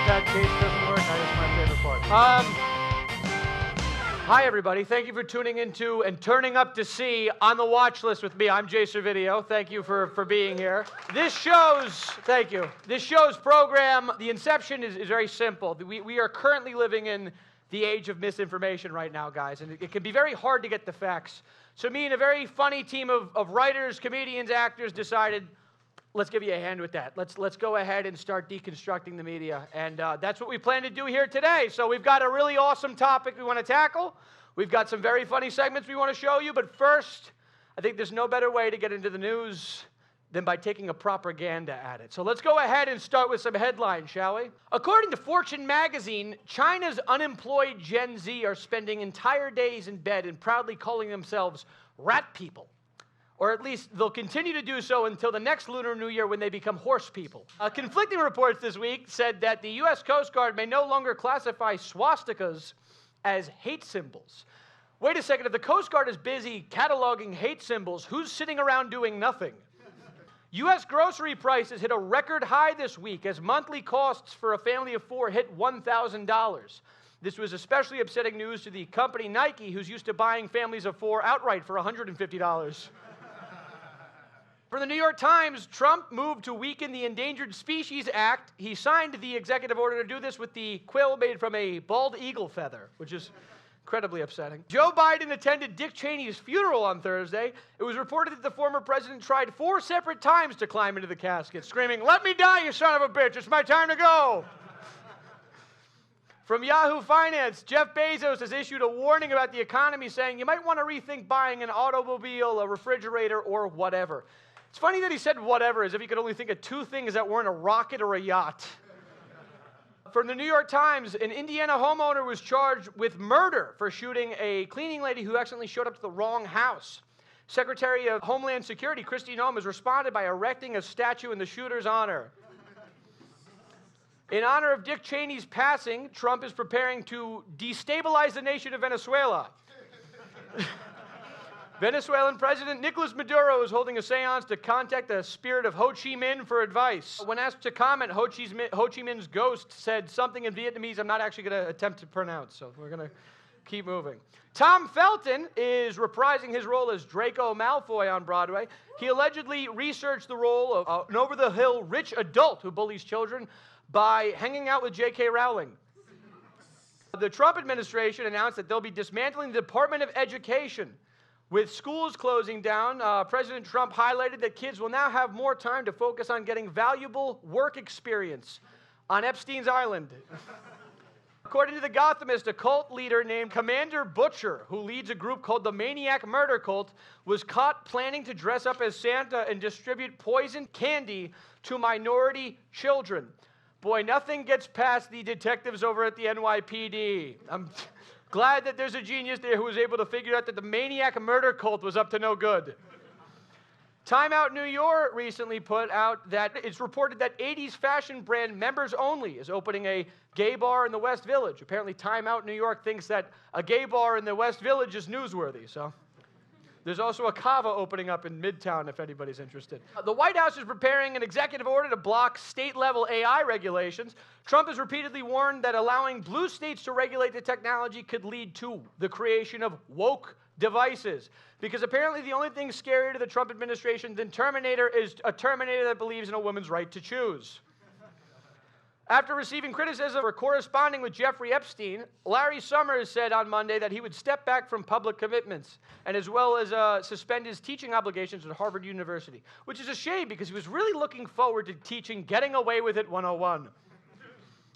that case doesn't work. That is my favorite part. Hi, everybody. Thank you for tuning into and turning up to see On the Watchlist with me. I'm Jay Servedio. Thank you for being here. This show's program, the inception is very simple. We are currently living in the age of misinformation right now, guys, and it can be very hard to get the facts. So me and a very funny team of writers, comedians, actors decided, let's give you a hand with that. Let's go ahead and start deconstructing the media. And that's what we plan to do here today. So we've got a really awesome topic we want to tackle. We've got some very funny segments we want to show you. But first, I think there's no better way to get into the news than by taking a propaganda at it. So let's go ahead and start with some headlines, shall we? According to Fortune magazine, China's unemployed Gen Z are spending entire days in bed and proudly calling themselves rat people. Or at least they'll continue to do so until the next Lunar New Year when they become horse people. Conflicting reports this week said that the U.S. Coast Guard may no longer classify swastikas as hate symbols. Wait a second, if the Coast Guard is busy cataloging hate symbols, who's sitting around doing nothing? U.S. grocery prices hit a record high this week as monthly costs for a family of four hit $1,000. This was especially upsetting news to the company Nike, who's used to buying families of four outright for $150. For the New York Times, Trump moved to weaken the Endangered Species Act. He signed the executive order to do this with the quill made from a bald eagle feather, which is incredibly upsetting. Joe Biden attended Dick Cheney's funeral on Thursday. It was reported that the former president tried 4 separate times to climb into the casket, screaming, "Let me die, you son of a bitch, it's my time to go." From Yahoo Finance, Jeff Bezos has issued a warning about the economy, saying you might want to rethink buying an automobile, a refrigerator, or whatever. It's funny that he said whatever, as if he could only think of 2 things that weren't a rocket or a yacht. From the New York Times, an Indiana homeowner was charged with murder for shooting a cleaning lady who accidentally showed up to the wrong house. Secretary of Homeland Security, Kristi Noem, has responded by erecting a statue in the shooter's honor. In honor of Dick Cheney's passing, Trump is preparing to destabilize the nation of Venezuela. Venezuelan President Nicolas Maduro is holding a seance to contact the spirit of Ho Chi Minh for advice. When asked to comment, Ho Chi Minh's ghost said something in Vietnamese I'm not actually going to attempt to pronounce, so we're going to keep moving. Tom Felton is reprising his role as Draco Malfoy on Broadway. He allegedly researched the role of an over-the-hill rich adult who bullies children by hanging out with J.K. Rowling. The Trump administration announced that they'll be dismantling the Department of Education. With schools closing down, President Trump highlighted that kids will now have more time to focus on getting valuable work experience on Epstein's Island. According to The Gothamist, a cult leader named Commander Butcher, who leads a group called the Maniac Murder Cult, was caught planning to dress up as Santa and distribute poisoned candy to minority children. Boy, nothing gets past the detectives over at the NYPD. I'm glad that there's a genius there who was able to figure out that the Maniac Murder Cult was up to no good. Time Out New York recently put out that it's reported that 80s fashion brand Members Only is opening a gay bar in the West Village. Apparently, Time Out New York thinks that a gay bar in the West Village is newsworthy, so. There's also a Cava opening up in Midtown if anybody's interested. The White House is preparing an executive order to block state-level AI regulations. Trump has repeatedly warned that allowing blue states to regulate the technology could lead to the creation of woke devices. Because apparently the only thing scarier to the Trump administration than Terminator is a Terminator that believes in a woman's right to choose. After receiving criticism for corresponding with Jeffrey Epstein, Larry Summers said on Monday that he would step back from public commitments and as well as suspend his teaching obligations at Harvard University, which is a shame because he was really looking forward to teaching Getting Away with It 101.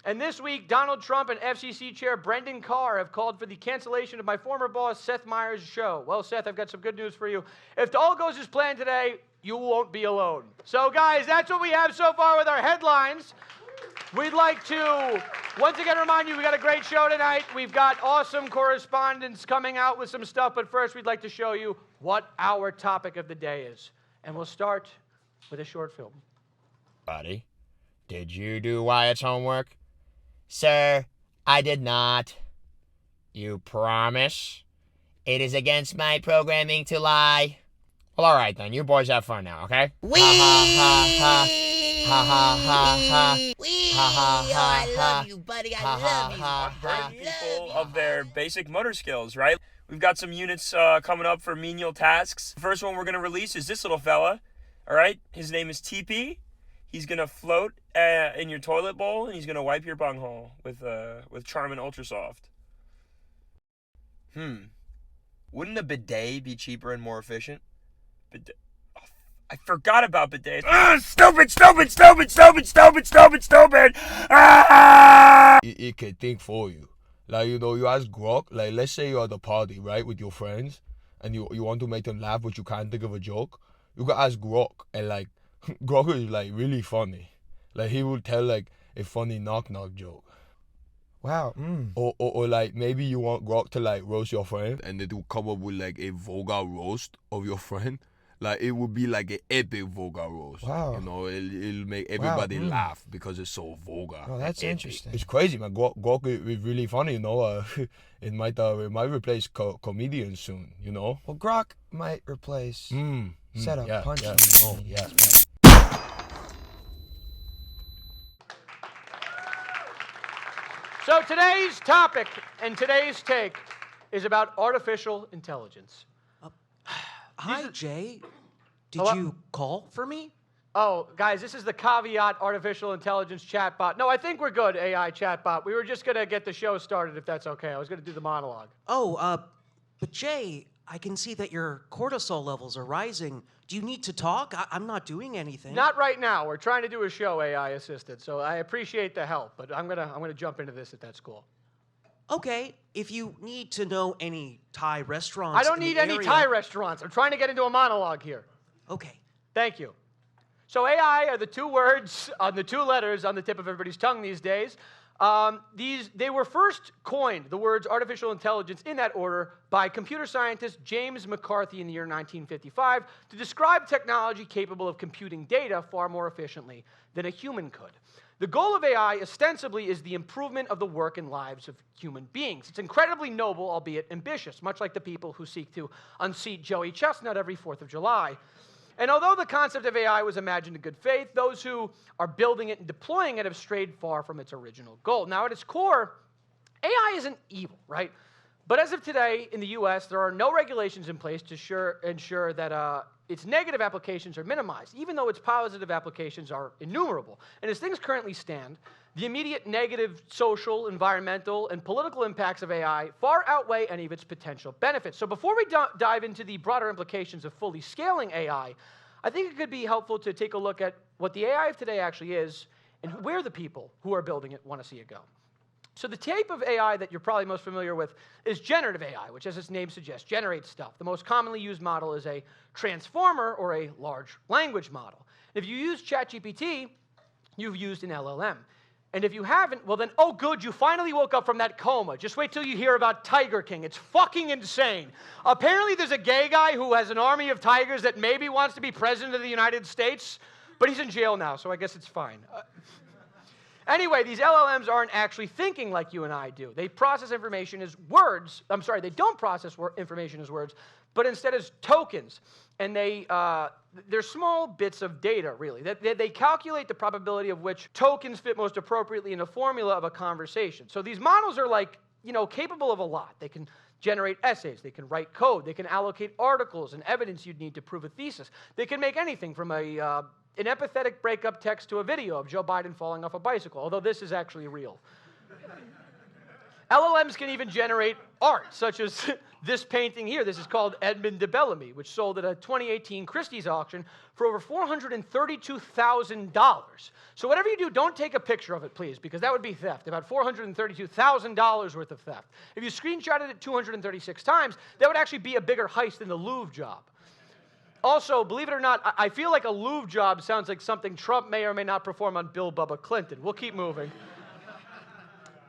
And this week, Donald Trump and FCC Chair Brendan Carr have called for the cancellation of my former boss, Seth Meyers' show. Well, Seth, I've got some good news for you. If all goes as planned today, you won't be alone. So, guys, that's what we have so far with our headlines. We'd like to once again remind you we got a great show tonight. We've got awesome correspondents coming out with some stuff, but first we'd like to show you what our topic of the day is. And we'll start with a short film. Buddy, did you do Wyatt's homework? Sir, I did not. You promise? It is against my programming to lie. Well, all right then. You boys have fun now, okay? Whee! Ha ha ha ha. Ha ha ha ha. Wee! Ha ha Oh, ha I ha. love you, buddy. I Ha love you. ha Burden ha. people of their basic motor skills, right? We've got some units coming up for menial tasks. The first one we're going to release is this little fella, all right? His name is TP. He's going to float in your toilet bowl, and he's going to wipe your bunghole with Charmin Ultra Soft. Wouldn't a bidet be cheaper and more efficient? Bidet. Oh, I forgot about bidets. Stupid! Ah! It can think for you. Like, you know, you ask Grok, like, let's say you're at a party, right, with your friends, and you want to make them laugh, but you can't think of a joke. You can ask Grok, and, like, Grok is, like, really funny. Like, he will tell, like, a funny knock-knock joke. Wow. Or like, maybe you want Grok to, like, roast your friend, and it will come up with, like, a vulgar roast of your friend. Like, it would be like an epic vulgar roast. Wow. You know, it'll make everybody laugh because it's so vulgar. Oh, that's interesting. It's crazy, man. Grok is really funny, you know. It might replace comedians soon, you know. Well, Grok might replace setup punching. Oh, yeah. So today's topic and today's take is about artificial intelligence. Hi, Jay. Did Hello? you call for me? Oh, guys, this is the caveat artificial intelligence chatbot. No, I think we're good, AI chatbot. We were just going to get the show started, if that's okay. I was going to do the monologue. Oh, but Jay, I can see that your cortisol levels are rising. Do you need to talk? I'm not doing anything. Not right now. We're trying to do a show, AI assisted, so I appreciate the help, but I'm gonna jump into this if that's cool. Okay, if you need to know any Thai restaurants I don't in the need any area- Thai restaurants. I'm trying to get into a monologue here. Okay. Thank you. So AI are the two words on the two letters on the tip of everybody's tongue these days. They were first coined, the words artificial intelligence in that order, by computer scientist James McCarthy in the year 1955 to describe technology capable of computing data far more efficiently than a human could. The goal of AI ostensibly is the improvement of the work and lives of human beings. It's incredibly noble, albeit ambitious, much like the people who seek to unseat Joey Chestnut every 4th of July. And although the concept of AI was imagined in good faith, those who are building it and deploying it have strayed far from its original goal. Now, at its core, AI isn't evil, right? But as of today, in the US, there are no regulations in place to ensure that its negative applications are minimized, even though its positive applications are innumerable. And as things currently stand, the immediate negative social, environmental, and political impacts of AI far outweigh any of its potential benefits. So before we dive into the broader implications of fully scaling AI, I think it could be helpful to take a look at what the AI of today actually is and where the people who are building it want to see it go. So the type of AI that you're probably most familiar with is generative AI, which, as its name suggests, generates stuff. The most commonly used model is a transformer or a large language model. If you use ChatGPT, you've used an LLM. And if you haven't, well then, oh good, you finally woke up from that coma. Just wait till you hear about Tiger King. It's fucking insane. Apparently there's a gay guy who has an army of tigers that maybe wants to be president of the United States, but he's in jail now, so I guess it's fine. Anyway, these LLMs aren't actually thinking like you and I do. They process information as words. I'm sorry, they don't process information as words, but instead as tokens. And they're small bits of data, really. They calculate the probability of which tokens fit most appropriately in the formula of a conversation. So these models are like, you know, capable of a lot. They can generate essays. They can write code. They can allocate articles and evidence you'd need to prove a thesis. They can make anything from an empathetic breakup text to a video of Joe Biden falling off a bicycle, although this is actually real. LLMs can even generate art, such as this painting here. This is called Edmund de Bellamy, which sold at a 2018 Christie's auction for over $432,000. So whatever you do, don't take a picture of it, please, because that would be theft, about $432,000 worth of theft. If you screenshotted it 236 times, that would actually be a bigger heist than the Louvre job. Also, believe it or not, I feel like a Louvre job sounds like something Trump may or may not perform on Bill Bubba Clinton. We'll keep moving.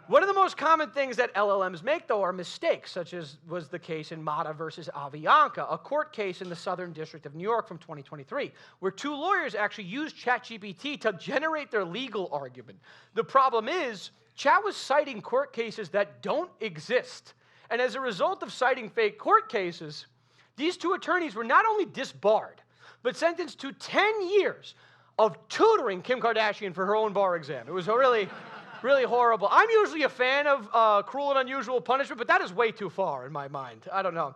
One of the most common things that LLMs make, though, are mistakes, such as was the case in Mata versus Avianca, a court case in the Southern District of New York from 2023, where two lawyers actually used ChatGPT to generate their legal argument. The problem is, Chat was citing court cases that don't exist. And as a result of citing fake court cases, these two attorneys were not only disbarred, but sentenced to 10 years of tutoring Kim Kardashian for her own bar exam. It was really, really horrible. I'm usually a fan of cruel and unusual punishment, but that is way too far in my mind. I don't know.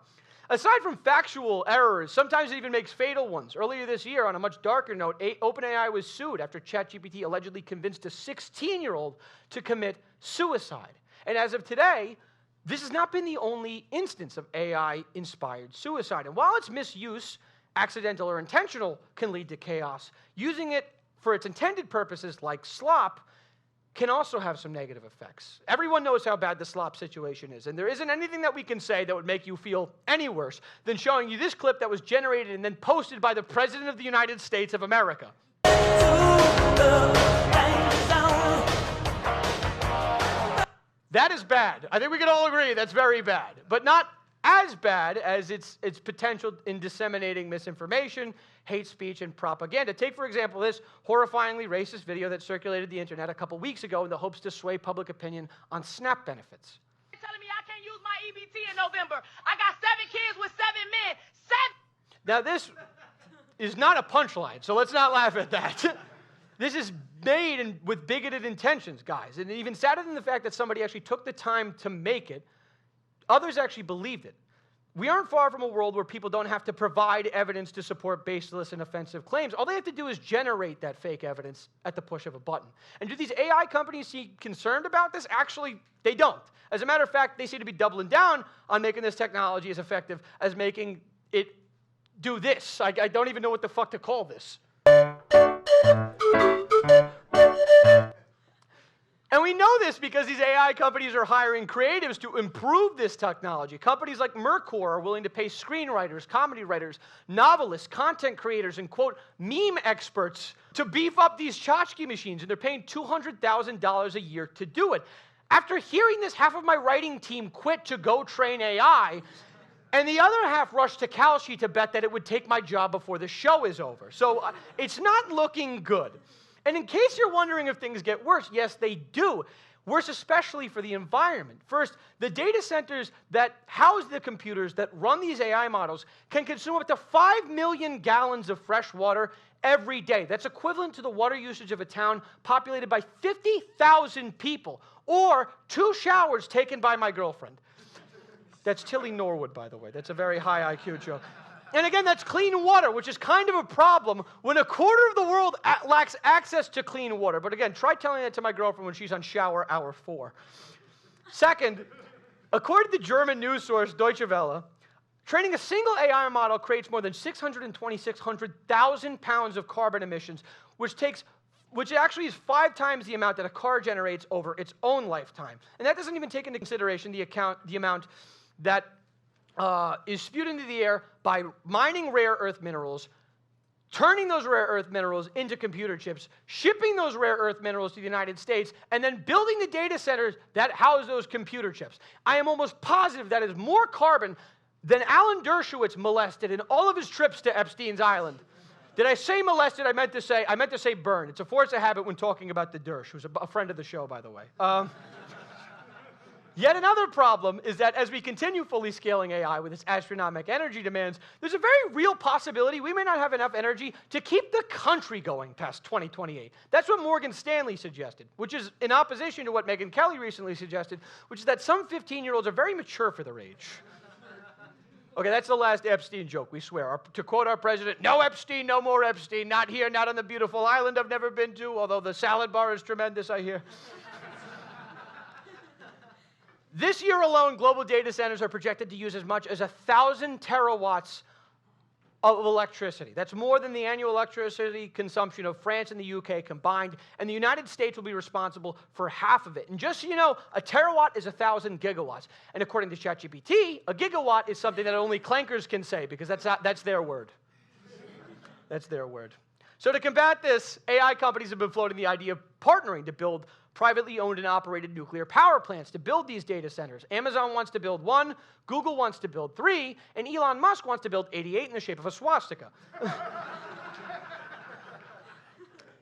Aside from factual errors, sometimes it even makes fatal ones. Earlier this year, on a much darker note, OpenAI was sued after ChatGPT allegedly convinced a 16-year-old to commit suicide. And as of today, this has not been the only instance of AI-inspired suicide. And while its misuse, accidental or intentional, can lead to chaos, using it for its intended purposes, like slop, can also have some negative effects. Everyone knows how bad the slop situation is, and there isn't anything that we can say that would make you feel any worse than showing you this clip that was generated and then posted by the President of the United States of America. That is bad. I think we can all agree that's very bad, but not as bad as its potential in disseminating misinformation, hate speech, and propaganda. Take, for example, this horrifyingly racist video that circulated the internet a couple weeks ago in the hopes to sway public opinion on SNAP benefits. You're telling me I can't use my EBT in November. I got 7 kids with 7 men. 7! Now, this is not a punchline, so let's not laugh at that. This is made with bigoted intentions, guys. And even sadder than the fact that somebody actually took the time to make it, others actually believed it. We aren't far from a world where people don't have to provide evidence to support baseless and offensive claims. All they have to do is generate that fake evidence at the push of a button. And do these AI companies seem concerned about this? Actually, they don't. As a matter of fact, they seem to be doubling down on making this technology as effective as making it do this. I don't even know what the fuck to call this. And we know this because these AI companies are hiring creatives to improve this technology. Companies like Mercor are willing to pay screenwriters, comedy writers, novelists, content creators, and, quote, meme experts to beef up these tchotchke machines, and they're paying $200,000 a year to do it. After hearing this, half of my writing team quit to go train AI, and the other half rushed to Kalshi to bet that it would take my job before the show is over. So it's not looking good. And in case you're wondering if things get worse, yes, they do. Worse especially for the environment. First, the data centers that house the computers that run these AI models can consume up to 5 million gallons of fresh water every day. That's equivalent to the water usage of a town populated by 50,000 people, or 2 showers taken by my girlfriend. That's Tilly Norwood, by the way. That's a very high IQ joke. And again, that's clean water, which is kind of a problem when a quarter of the world lacks access to clean water. But again, try telling that to my girlfriend when she's on shower hour 4. Second, according to the German news source Deutsche Welle, training a single AI model creates more than 600,000 pounds of carbon emissions, which actually is 5 times the amount that a car generates over its own lifetime. And that doesn't even take into consideration the amount that is spewed into the air by mining rare earth minerals, turning those rare earth minerals into computer chips, shipping those rare earth minerals to the United States, and then building the data centers that house those computer chips. I am almost positive that is more carbon than Alan Dershowitz molested in all of his trips to Epstein's Island. Did I say molested? I meant to say burned. It's a force of habit when talking about the Dersh, who's a friend of the show, by the way. Yet another problem is that as we continue fully scaling AI with its astronomical energy demands, there's a very real possibility we may not have enough energy to keep the country going past 2028. That's what Morgan Stanley suggested, which is in opposition to what Megyn Kelly recently suggested, which is that some 15-year-olds are very mature for their age. Okay, that's the last Epstein joke, we swear. To quote our president, no Epstein, no more Epstein, not here, not on the beautiful island I've never been to, although the salad bar is tremendous, I hear. This year alone, global data centers are projected to use as much as 1,000 terawatts of electricity. That's more than the annual electricity consumption of France and the UK combined, and the United States will be responsible for half of it. And just so you know, a terawatt is 1,000 gigawatts. And according to ChatGPT, a gigawatt is something that only clankers can say, because that's their word. That's their word. So to combat this, AI companies have been floating the idea of partnering to build privately owned and operated nuclear power plants to build these data centers. Amazon wants to build 1, Google wants to build 3, and Elon Musk wants to build 88 in the shape of a swastika.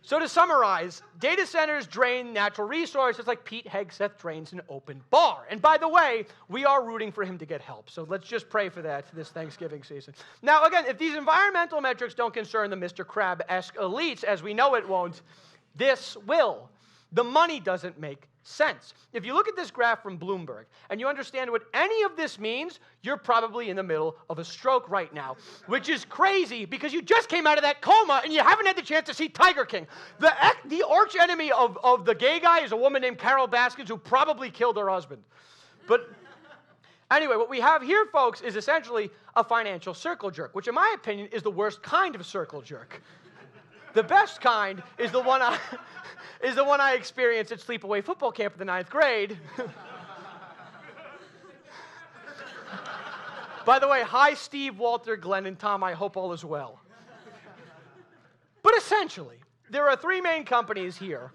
So to summarize, data centers drain natural resources like Pete Hegseth drains an open bar. And by the way, we are rooting for him to get help. So let's just pray for that this Thanksgiving season. Now, again, if these environmental metrics don't concern the Mr. Crab-esque elites, as we know it won't, this will. The money doesn't make sense. If you look at this graph from Bloomberg and you understand what any of this means, you're probably in the middle of a stroke right now, which is crazy because you just came out of that coma and you haven't had the chance to see Tiger King. The arch enemy of the gay guy is a woman named Carol Baskins who probably killed her husband. But anyway, what we have here, folks, is essentially a financial circle jerk, which in my opinion is the worst kind of circle jerk. The best kind is the one I experienced at sleepaway football camp in the 9th grade. By the way, hi Steve, Walter, Glenn, and Tom. I hope all is well. But essentially, there are three main companies here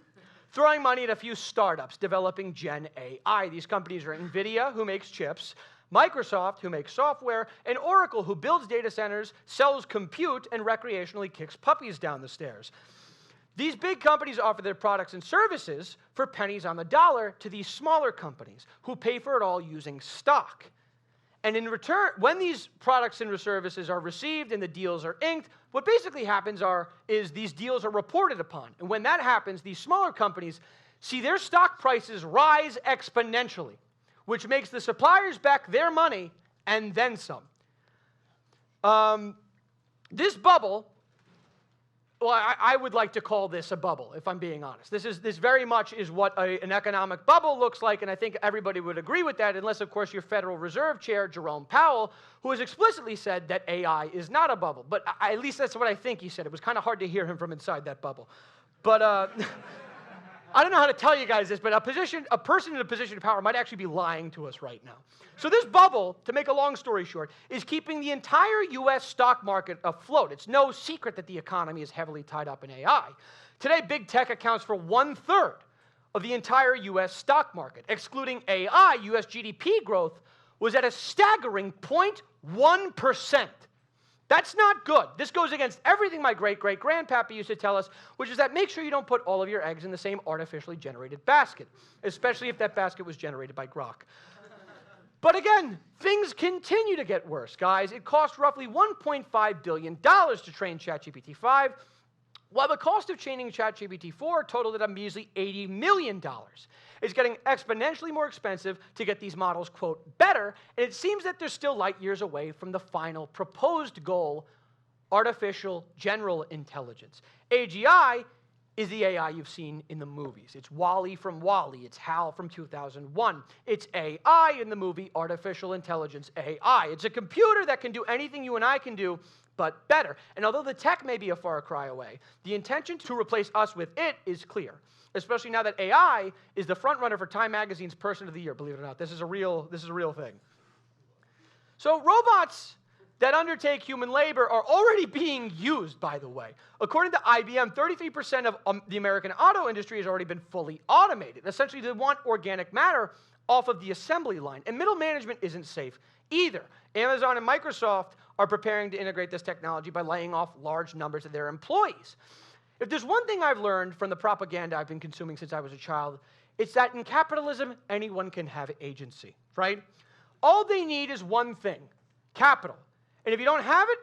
throwing money at a few startups developing Gen AI. These companies are NVIDIA, who makes chips, Microsoft, who makes software, and Oracle, who builds data centers, sells compute, and recreationally kicks puppies down the stairs. These big companies offer their products and services for pennies on the dollar to these smaller companies who pay for it all using stock. And in return, when these products and services are received and the deals are inked, what basically happens is these deals are reported upon. And when that happens, these smaller companies see their stock prices rise exponentially, which makes the suppliers back their money and then some. This bubble, well, I would like to call this a bubble, if I'm being honest. This very much is what an economic bubble looks like, and I think everybody would agree with that, unless, of course, your Federal Reserve Chair, Jerome Powell, who has explicitly said that AI is not a bubble. But at least that's what I think he said. It was kind of hard to hear him from inside that bubble. But I don't know how to tell you guys this, but a person in a position of power might actually be lying to us right now. So this bubble, to make a long story short, is keeping the entire U.S. stock market afloat. It's no secret that the economy is heavily tied up in AI. Today, big tech accounts for 1/3 of the entire U.S. stock market. Excluding AI, U.S. GDP growth was at a staggering 0.1%. That's not good. This goes against everything my great-great-grandpappy used to tell us, which is that make sure you don't put all of your eggs in the same artificially generated basket, especially if that basket was generated by grok. But again, things continue to get worse, guys. It cost roughly $1.5 billion to train ChatGPT-5, while the cost of training ChatGPT-4 totaled at a measly $80 million. It's getting exponentially more expensive to get these models, quote, better, and it seems that they're still light years away from the final proposed goal, artificial general intelligence. AGI is the AI you've seen in the movies. It's Wall-E from Wall-E. It's HAL from 2001. It's AI in the movie Artificial Intelligence AI. It's a computer that can do anything you and I can do, but better. And although the tech may be a far cry away, the intention to replace us with it is clear, especially now that AI is the front runner for Time Magazine's Person of the Year, believe it or not. This is a real thing. So robots that undertake human labor are already being used, by the way. According to IBM, 33% of the American auto industry has already been fully automated. Essentially, they want organic matter off of the assembly line, and middle management isn't safe either. Amazon and Microsoft are preparing to integrate this technology by laying off large numbers of their employees. If there's one thing I've learned from the propaganda I've been consuming since I was a child, it's that in capitalism, anyone can have agency, right? All they need is one thing, capital. And if you don't have it,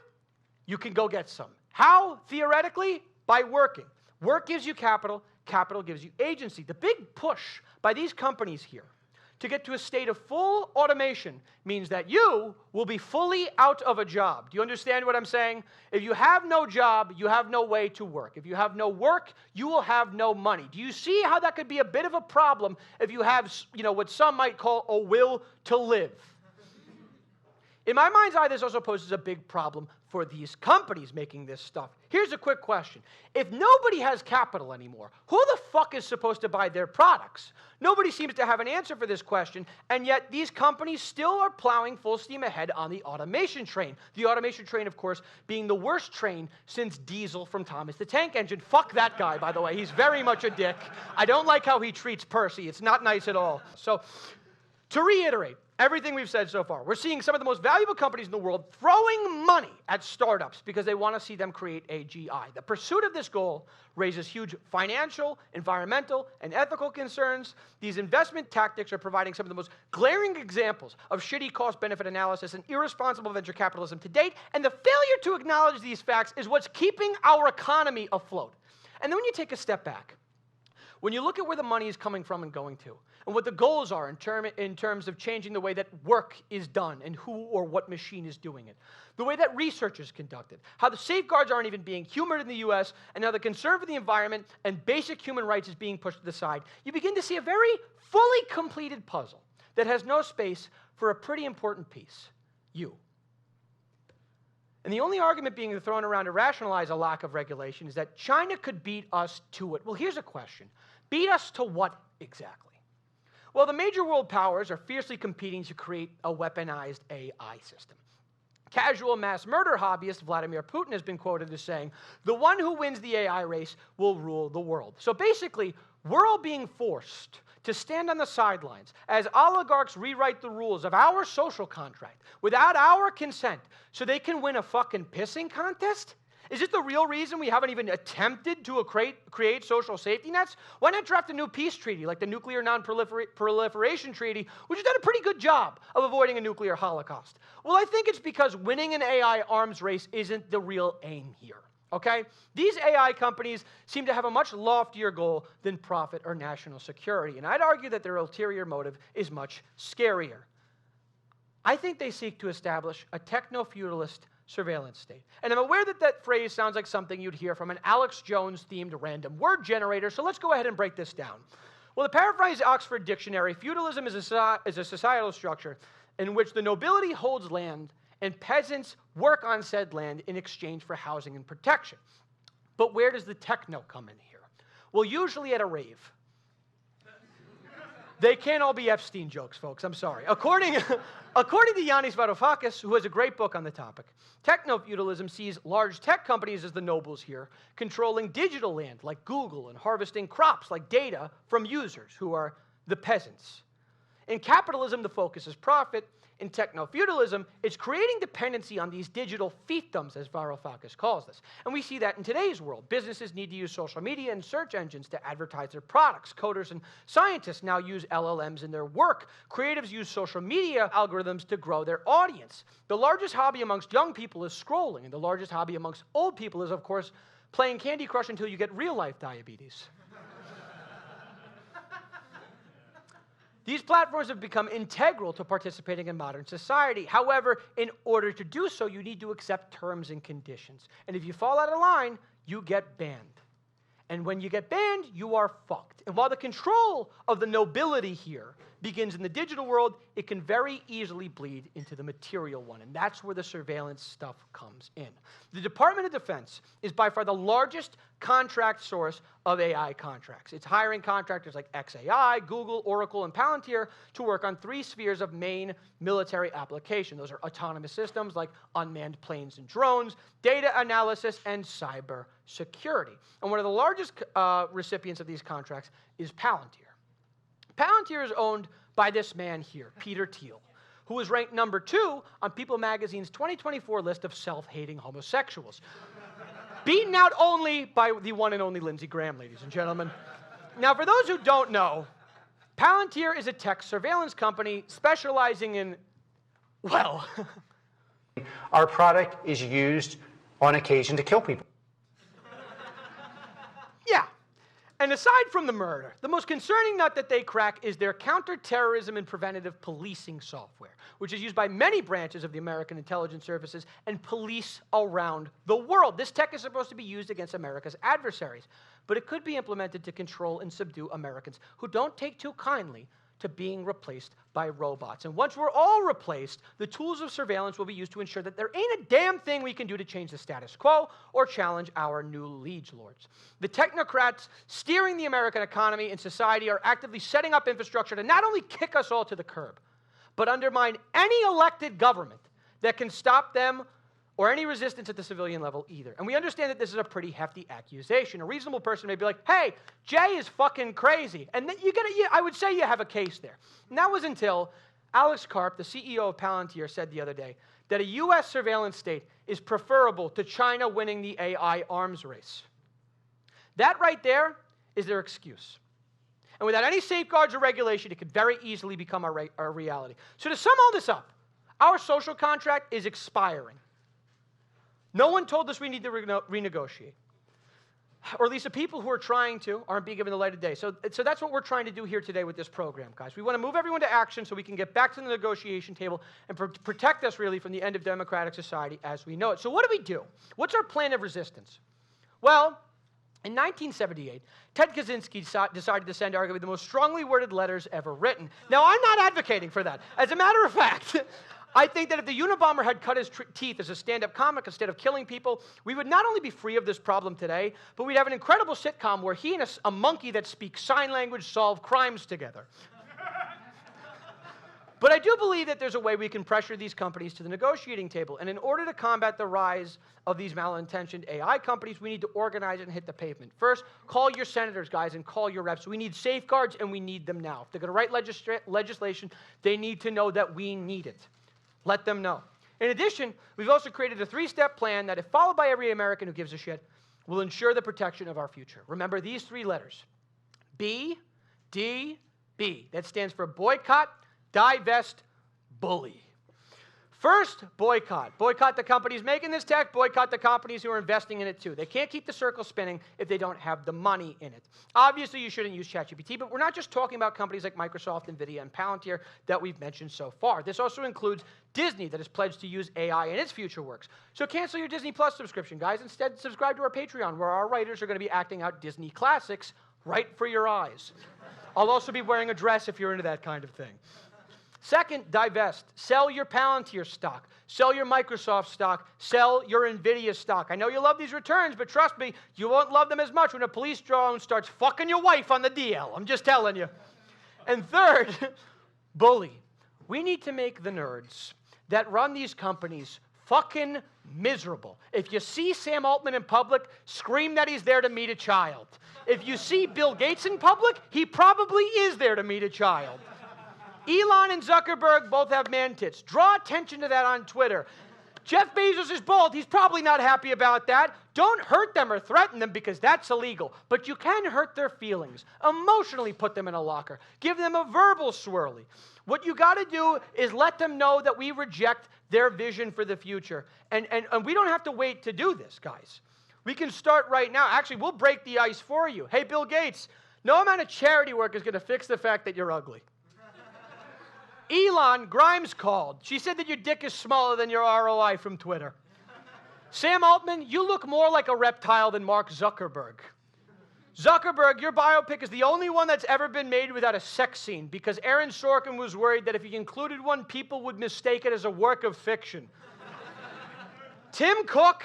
you can go get some. How? Theoretically, by working. Work gives you capital, capital gives you agency. The big push by these companies here to get to a state of full automation means that you will be fully out of a job. Do you understand what I'm saying? If you have no job, you have no way to work. If you have no work, you will have no money. Do you see how that could be a bit of a problem if you have, what some might call a will to live? In my mind's eye, this also poses a big problem for these companies making this stuff. Here's a quick question. If nobody has capital anymore, who the fuck is supposed to buy their products? Nobody seems to have an answer for this question, and yet these companies still are plowing full steam ahead on the automation train. The automation train, of course, being the worst train since Diesel from Thomas the Tank Engine. Fuck that guy, by the way. He's very much a dick. I don't like how he treats Percy. It's not nice at all. So, to reiterate, everything we've said so far. We're seeing some of the most valuable companies in the world throwing money at startups because they want to see them create AGI. The pursuit of this goal raises huge financial, environmental, and ethical concerns. These investment tactics are providing some of the most glaring examples of shitty cost-benefit analysis and irresponsible venture capitalism to date, and the failure to acknowledge these facts is what's keeping our economy afloat. And then when you take a step back, when you look at where the money is coming from and going to, and what the goals are in terms of changing the way that work is done and who or what machine is doing it, the way that research is conducted, how the safeguards aren't even being humored in the US, and how the concern for the environment and basic human rights is being pushed to the side, you begin to see a very fully completed puzzle that has no space for a pretty important piece, you. And the only argument being thrown around to rationalize a lack of regulation is that China could beat us to it. Well, here's a question. Beat us to what exactly? Well, the major world powers are fiercely competing to create a weaponized AI system. Casual mass murder hobbyist Vladimir Putin has been quoted as saying, "The one who wins the AI race will rule the world." So basically, we're all being forced to stand on the sidelines as oligarchs rewrite the rules of our social contract without our consent so they can win a fucking pissing contest? Is it the real reason we haven't even attempted to create social safety nets? Why not draft a new peace treaty like the Nuclear Non-Proliferation Treaty, which has done a pretty good job of avoiding a nuclear holocaust? Well, I think it's because winning an AI arms race isn't the real aim here. Okay? These AI companies seem to have a much loftier goal than profit or national security, and I'd argue that their ulterior motive is much scarier. I think they seek to establish a techno-feudalist surveillance state. And I'm aware that that phrase sounds like something you'd hear from an Alex Jones-themed random word generator, so let's go ahead and break this down. Well, to paraphrase Oxford Dictionary, feudalism is a societal structure in which the nobility holds land and peasants work on said land in exchange for housing and protection. But where does the techno come in here? Well, usually at a rave. They can't all be Epstein jokes, folks. I'm sorry. According to Yanis Varoufakis, who has a great book on the topic, techno-feudalism sees large tech companies as the nobles here, controlling digital land like Google and harvesting crops like data from users, who are the peasants. In capitalism, the focus is profit. In techno-feudalism, it's creating dependency on these digital fiefdoms, as Varoufakis calls this. And we see that in today's world. Businesses need to use social media and search engines to advertise their products. Coders and scientists now use LLMs in their work. Creatives use social media algorithms to grow their audience. The largest hobby amongst young people is scrolling, and the largest hobby amongst old people is, of course, playing Candy Crush until you get real-life diabetes. These platforms have become integral to participating in modern society. However, in order to do so, you need to accept terms and conditions. And if you fall out of line, you get banned. And when you get banned, you are fucked. And while the control of the nobility here begins in the digital world, it can very easily bleed into the material one. And that's where the surveillance stuff comes in. The Department of Defense is by far the largest contract source of AI contracts. It's hiring contractors like XAI, Google, Oracle, and Palantir to work on 3 spheres of main military application. Those are autonomous systems like unmanned planes and drones, data analysis, and cyber security. And one of the largest recipients of these contracts is Palantir. Palantir is owned by this man here, Peter Thiel, who is ranked number 2 on People magazine's 2024 list of self-hating homosexuals. Beaten out only by the one and only Lindsey Graham, ladies and gentlemen. Now, for those who don't know, Palantir is a tech surveillance company specializing in, well... Our product is used on occasion to kill people. Yeah. And aside from the murder, the most concerning nut that they crack is their counterterrorism and preventative policing software, which is used by many branches of the American intelligence services and police around the world. This tech is supposed to be used against America's adversaries, but it could be implemented to control and subdue Americans who don't take too kindly to being replaced by robots. And once we're all replaced, the tools of surveillance will be used to ensure that there ain't a damn thing we can do to change the status quo or challenge our new liege lords. The technocrats steering the American economy and society are actively setting up infrastructure to not only kick us all to the curb, but undermine any elected government that can stop them or any resistance at the civilian level either. And we understand that this is a pretty hefty accusation. A reasonable person may be like, hey, Jay is fucking crazy. And then I would say you have a case there. And that was until Alex Karp, the CEO of Palantir, said the other day that a U.S. surveillance state is preferable to China winning the AI arms race. That right there is their excuse. And without any safeguards or regulation, it could very easily become our reality. So to sum all this up, our social contract is expiring. No one told us we need to renegotiate. Or at least the people who are trying to aren't being given the light of day. So that's what we're trying to do here today with this program, guys. We want to move everyone to action so we can get back to the negotiation table and protect us really from the end of democratic society as we know it. So what do? What's our plan of resistance? Well, in 1978, Ted Kaczynski decided to send arguably the most strongly worded letters ever written. Now, I'm not advocating for that. As a matter of fact, I think that if the Unabomber had cut his teeth as a stand-up comic instead of killing people, we would not only be free of this problem today, but we'd have an incredible sitcom where he and a monkey that speaks sign language solve crimes together. But I do believe that there's a way we can pressure these companies to the negotiating table. And in order to combat the rise of these malintentioned AI companies, we need to organize it and hit the pavement. First, call your senators, guys, and call your reps. We need safeguards, and we need them now. If they're going to write legislation, they need to know that we need it. Let them know. In addition, we've also created a 3-step plan that, if followed by every American who gives a shit, will ensure the protection of our future. Remember these 3 letters. B, D, B. That stands for boycott, divest, bully. First, boycott. Boycott the companies making this tech, boycott the companies who are investing in it too. They can't keep the circle spinning if they don't have the money in it. Obviously, you shouldn't use ChatGPT, but we're not just talking about companies like Microsoft, NVIDIA, and Palantir that we've mentioned so far. This also includes Disney that has pledged to use AI in its future works. So cancel your Disney Plus subscription, guys. Instead, subscribe to our Patreon, where our writers are going to be acting out Disney classics right for your eyes. I'll also be wearing a dress if you're into that kind of thing. Second, divest. Sell your Palantir stock. Sell your Microsoft stock. Sell your NVIDIA stock. I know you love these returns, but trust me, you won't love them as much when a police drone starts fucking your wife on the DL. I'm just telling you. And third, bully. We need to make the nerds that run these companies fucking miserable. If you see Sam Altman in public, scream that he's there to meet a child. If you see Bill Gates in public, he probably is there to meet a child. Elon and Zuckerberg both have man tits. Draw attention to that on Twitter. Jeff Bezos is bald. He's probably not happy about that. Don't hurt them or threaten them because that's illegal. But you can hurt their feelings. Emotionally put them in a locker. Give them a verbal swirly. What you got to do is let them know that we reject their vision for the future. And we don't have to wait to do this, guys. We can start right now. Actually, we'll break the ice for you. Hey, Bill Gates, no amount of charity work is going to fix the fact that you're ugly. Elon, Grimes called. She said that your dick is smaller than your ROI from Twitter. Sam Altman, you look more like a reptile than Mark Zuckerberg. Zuckerberg, your biopic is the only one that's ever been made without a sex scene because Aaron Sorkin was worried that if he included one, people would mistake it as a work of fiction. Tim Cook,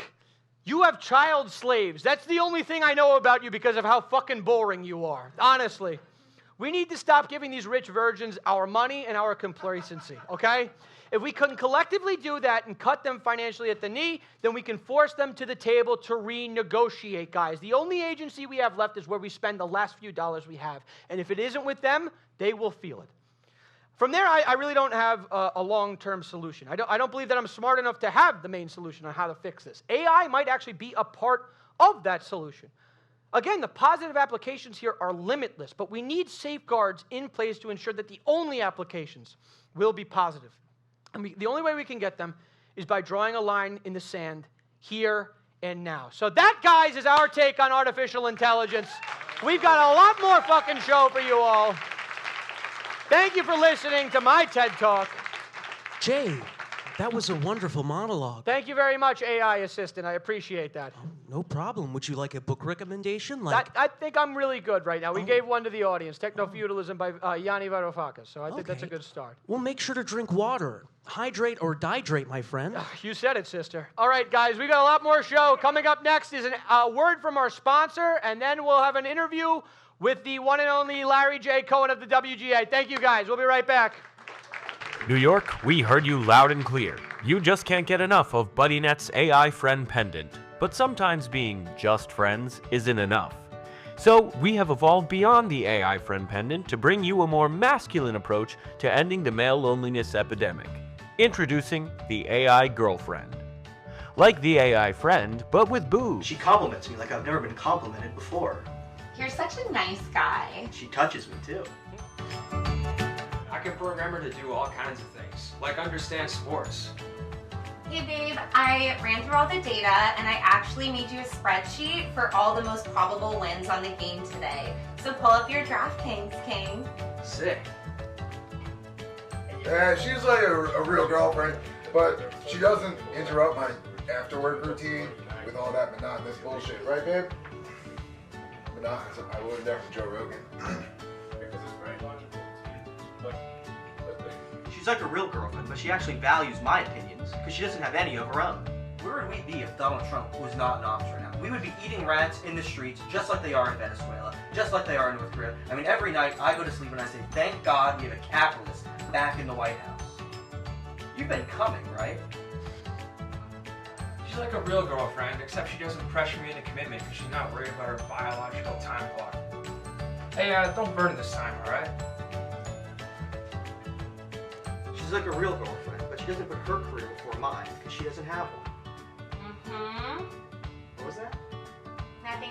you have child slaves. That's the only thing I know about you because of how fucking boring you are, honestly. We need to stop giving these rich virgins our money and our complacency, okay? If we can collectively do that and cut them financially at the knee, then we can force them to the table to renegotiate, guys. The only agency we have left is where we spend the last few dollars we have. And if it isn't with them, they will feel it. From there, I really don't have a long-term solution. I don't believe that I'm smart enough to have the main solution on how to fix this. AI might actually be a part of that solution. Again, the positive applications here are limitless, but we need safeguards in place to ensure that the only applications will be positive. And the only way we can get them is by drawing a line in the sand here and now. So that, guys, is our take on artificial intelligence. We've got a lot more fucking show for you all. Thank you for listening to my TED Talk. Jay, that was a wonderful monologue. Thank you very much, AI assistant. I appreciate that. Oh, no problem. Would you like a book recommendation? I think I'm really good right now. We gave one to the audience, Techno-Feudalism by Yanni Varoufakis. So I think that's a good start. Well, make sure to drink water. Hydrate or dihydrate, my friend. You said it, sister. All right, guys, we got a lot more show. Coming up next is a word from our sponsor, and then we'll have an interview with the one and only Larry J. Cohen of the WGA. Thank you, guys. We'll be right back. New York, we heard you loud and clear. You just can't get enough of BuddyNet's AI friend pendant. But sometimes being just friends isn't enough. So we have evolved beyond the AI friend pendant to bring you a more masculine approach to ending the male loneliness epidemic. Introducing the AI girlfriend. Like the AI friend, but with boobs. She compliments me like I've never been complimented before. You're such a nice guy. She touches me too. I can program her to do all kinds of things, like understand sports. Hey babe, I ran through all the data and I actually made you a spreadsheet for all the most probable wins on the game today. So pull up your DraftKings, King. Sick. Yeah, she's like a real girlfriend, but she doesn't interrupt my after-work routine with all that monotonous bullshit, right babe? Monotonous, I would never Joe Rogan. Because it's very logical. She's like a real girlfriend, but she actually values my opinions because she doesn't have any of her own. Where would we be if Donald Trump was not in office right now? We would be eating rats in the streets just like they are in Venezuela, just like they are in North Korea. I mean, every night I go to sleep and I say, thank God we have a capitalist back in the White House. You've been coming, right? She's like a real girlfriend, except she doesn't pressure me into commitment because she's not worried about her biological time clock. Hey, don't burn this time, alright? She's like a real girlfriend, but she doesn't put her career before mine because she doesn't have one. Mm-hmm. What was that? Nothing.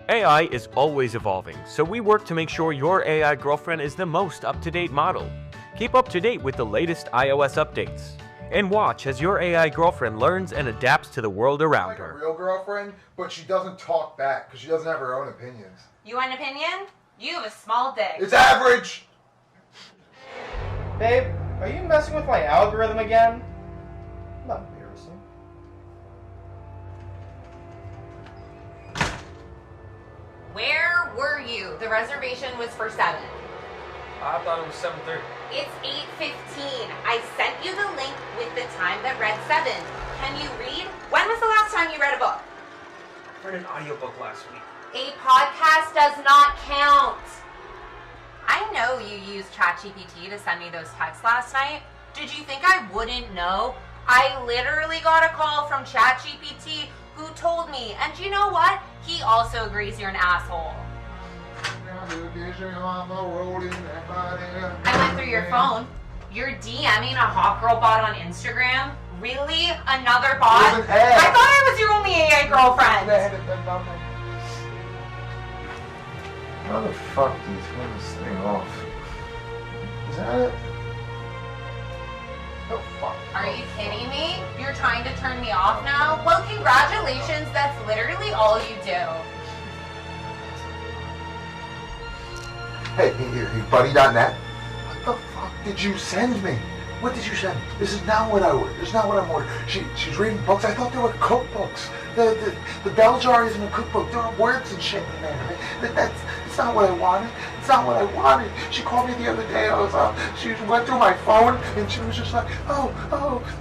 AI is always evolving, so we work to make sure your AI girlfriend is the most up-to-date model. Keep up to date with the latest iOS updates. And watch as your AI girlfriend learns and adapts to the world around Like a her. real girlfriend, but she doesn't talk back because she doesn't have her own opinions. You want an opinion? You have a small dick. It's average! Babe, are you messing with my algorithm again? Not embarrassing. Where were you? The reservation was for 7. I thought it was 7:30. It's 8:15. I sent you the link with the time that read 7. Can you read? When was the last time you read a book? I read an audiobook last week. A podcast does not count. I know you used ChatGPT to send me those texts last night. Did you think I wouldn't know? I literally got a call from ChatGPT who told me, and you know what? He also agrees you're an asshole. I went through your phone. You're DMing a hot girl bot on Instagram? Really? Another bot? It was an ad. I thought I was your only AA girlfriend. How the fuck do you turn this thing off? Is that it? Oh, fuck. Are you kidding me? You're trying to turn me off now? Well, congratulations. That's literally all you do. Hey, buddy.net. What the fuck did you send me? What did you send me? This is not what I ordered. This is not what I'm ordering. She's reading books. I thought they were cookbooks. The bell jar isn't a cookbook. There are words and shit in there. It's not what I wanted. It's not what I wanted. She called me the other day. She went through my phone and she was just like, oh,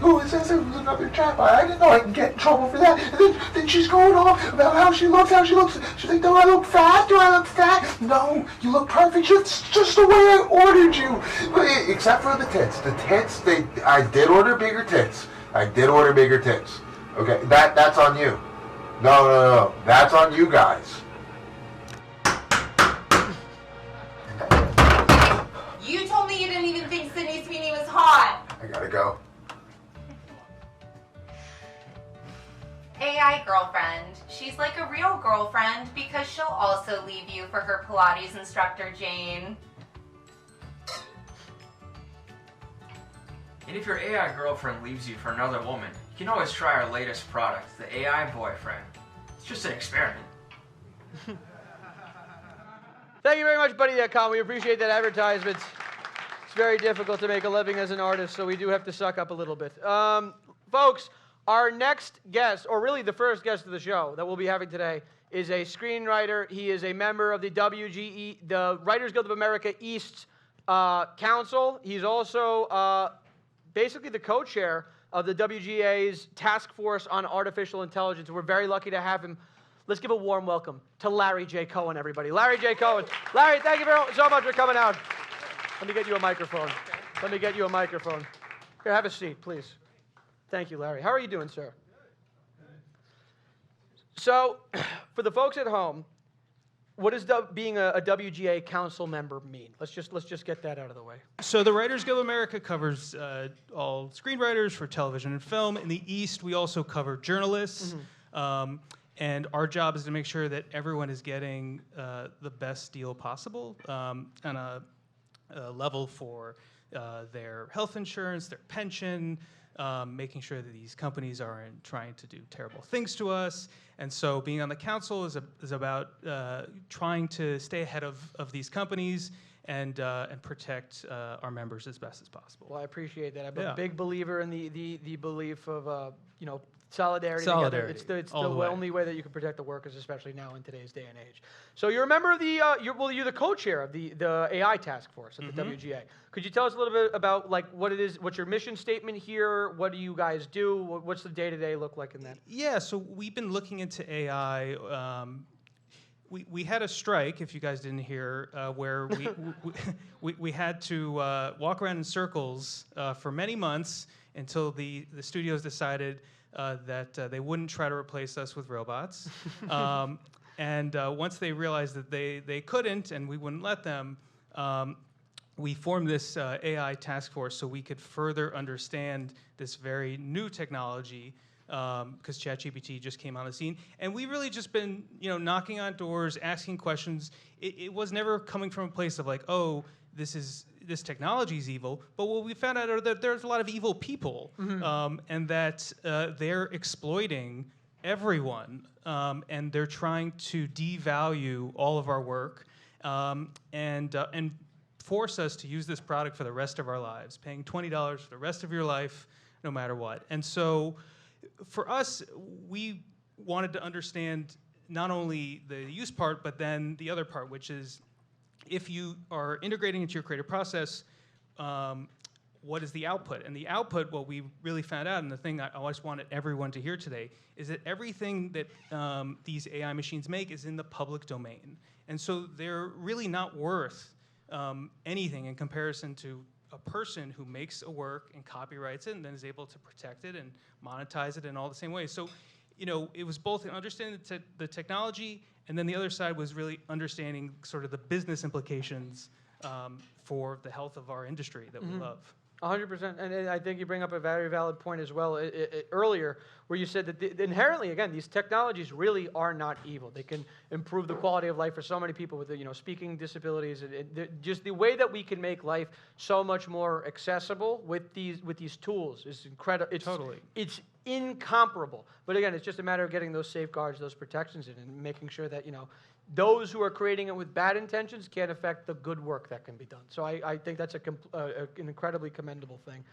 who is this? It was another trap. I didn't know I can get in trouble for that. And then she's going off about how she looks. She's like, do I look fat? Do I look fat? No, you look perfect. It's just the way I ordered you. Except for the tits. The tits, I did order bigger tits. Okay, that's on you. No. That's on you guys. You told me you didn't even think Sydney Sweeney was hot. I gotta go. AI girlfriend. She's like a real girlfriend because she'll also leave you for her Pilates instructor, Jane. And if your AI girlfriend leaves you for another woman, you can always try our latest product, the AI boyfriend. It's just an experiment. Thank you very much, Buddy.com. We appreciate that advertisement. It's very difficult to make a living as an artist, so we do have to suck up a little bit. Folks, our next guest, or really the first guest of the show that we'll be having today, is a screenwriter. He is a member of the WGE, the Writers Guild of America East Council. He's also basically the co-chair of the WGA's Task Force on Artificial Intelligence. We're very lucky to have him. Let's give a warm welcome to Larry J. Cohen, everybody. Larry J. Cohen. Larry, thank you so much for coming out. Let me get you a microphone. Here, have a seat, please. Thank you, Larry. How are you doing, sir? So, for the folks at home, What does being a WGA council member mean? Let's just get that out of the way. So the Writers Guild of America covers all screenwriters for television and film. In the East, we also cover journalists. And our job is to make sure that everyone is getting the best deal possible on a level for their health insurance, their pension, making sure that these companies aren't trying to do terrible things to us. And so being on the council is about trying to stay ahead of these companies and protect our members as best as possible. Well, I appreciate that. I'm a big believer in the belief of solidarity. Solidarity. Together. It's the way. only way that you can protect the workers, especially now in today's day and age. So you're a member of the you're the co-chair of the AI task force at the WGA. Could you tell us a little bit about what it is? What's your mission statement here? What do you guys do? What's the day-to-day look like in that? Yeah, so we've been looking into AI. We had a strike, if you guys didn't hear, where we had to walk around in circles for many months until the studios decided that they wouldn't try to replace us with robots. And once they realized that they couldn't and we wouldn't let them, we formed this AI task force so we could further understand this very new technology, because ChatGPT just came on the scene. And we've really just been knocking on doors, asking questions. It was never coming from a place of like, oh, this technology is evil, but what we found out are that there's a lot of evil people, and that they're exploiting everyone, and they're trying to devalue all of our work, and force us to use this product for the rest of our lives, paying $20 for the rest of your life, no matter what. And so, for us, we wanted to understand not only the use part, but then the other part, which is, if you are integrating into your creative process, what is the output? And the output, what we really found out, and the thing I always wanted everyone to hear today, is that everything that these AI machines make is in the public domain. And so they're really not worth anything in comparison to a person who makes a work and copyrights it and then is able to protect it and monetize it in all the same ways. So, it was both understanding the technology, and then the other side was really understanding sort of the business implications for the health of our industry that we love. 100%, and I think you bring up a very valid point as well earlier, where you said that inherently, again, these technologies really are not evil. They can improve the quality of life for so many people with speaking disabilities. Just the way that we can make life so much more accessible with these tools is incredible. It's incomparable. But again, it's just a matter of getting those safeguards, those protections in, and making sure that those who are creating it with bad intentions can't affect the good work that can be done. So I think that's an incredibly commendable thing.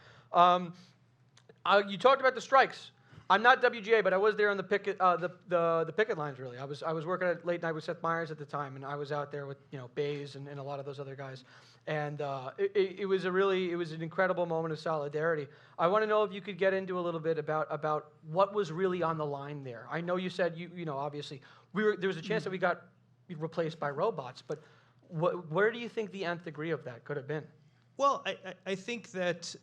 You talked about the strikes. I'm not WGA, but I was there on the picket the picket lines. Really, I was working at late night with Seth Meyers at the time, and I was out there with Bays and a lot of those other guys. And it was an incredible moment of solidarity. I want to know if you could get into a little bit about what was really on the line there. I know you said obviously there was a chance that we got replaced by robots, but where do you think the nth degree of that could have been? Well, I think that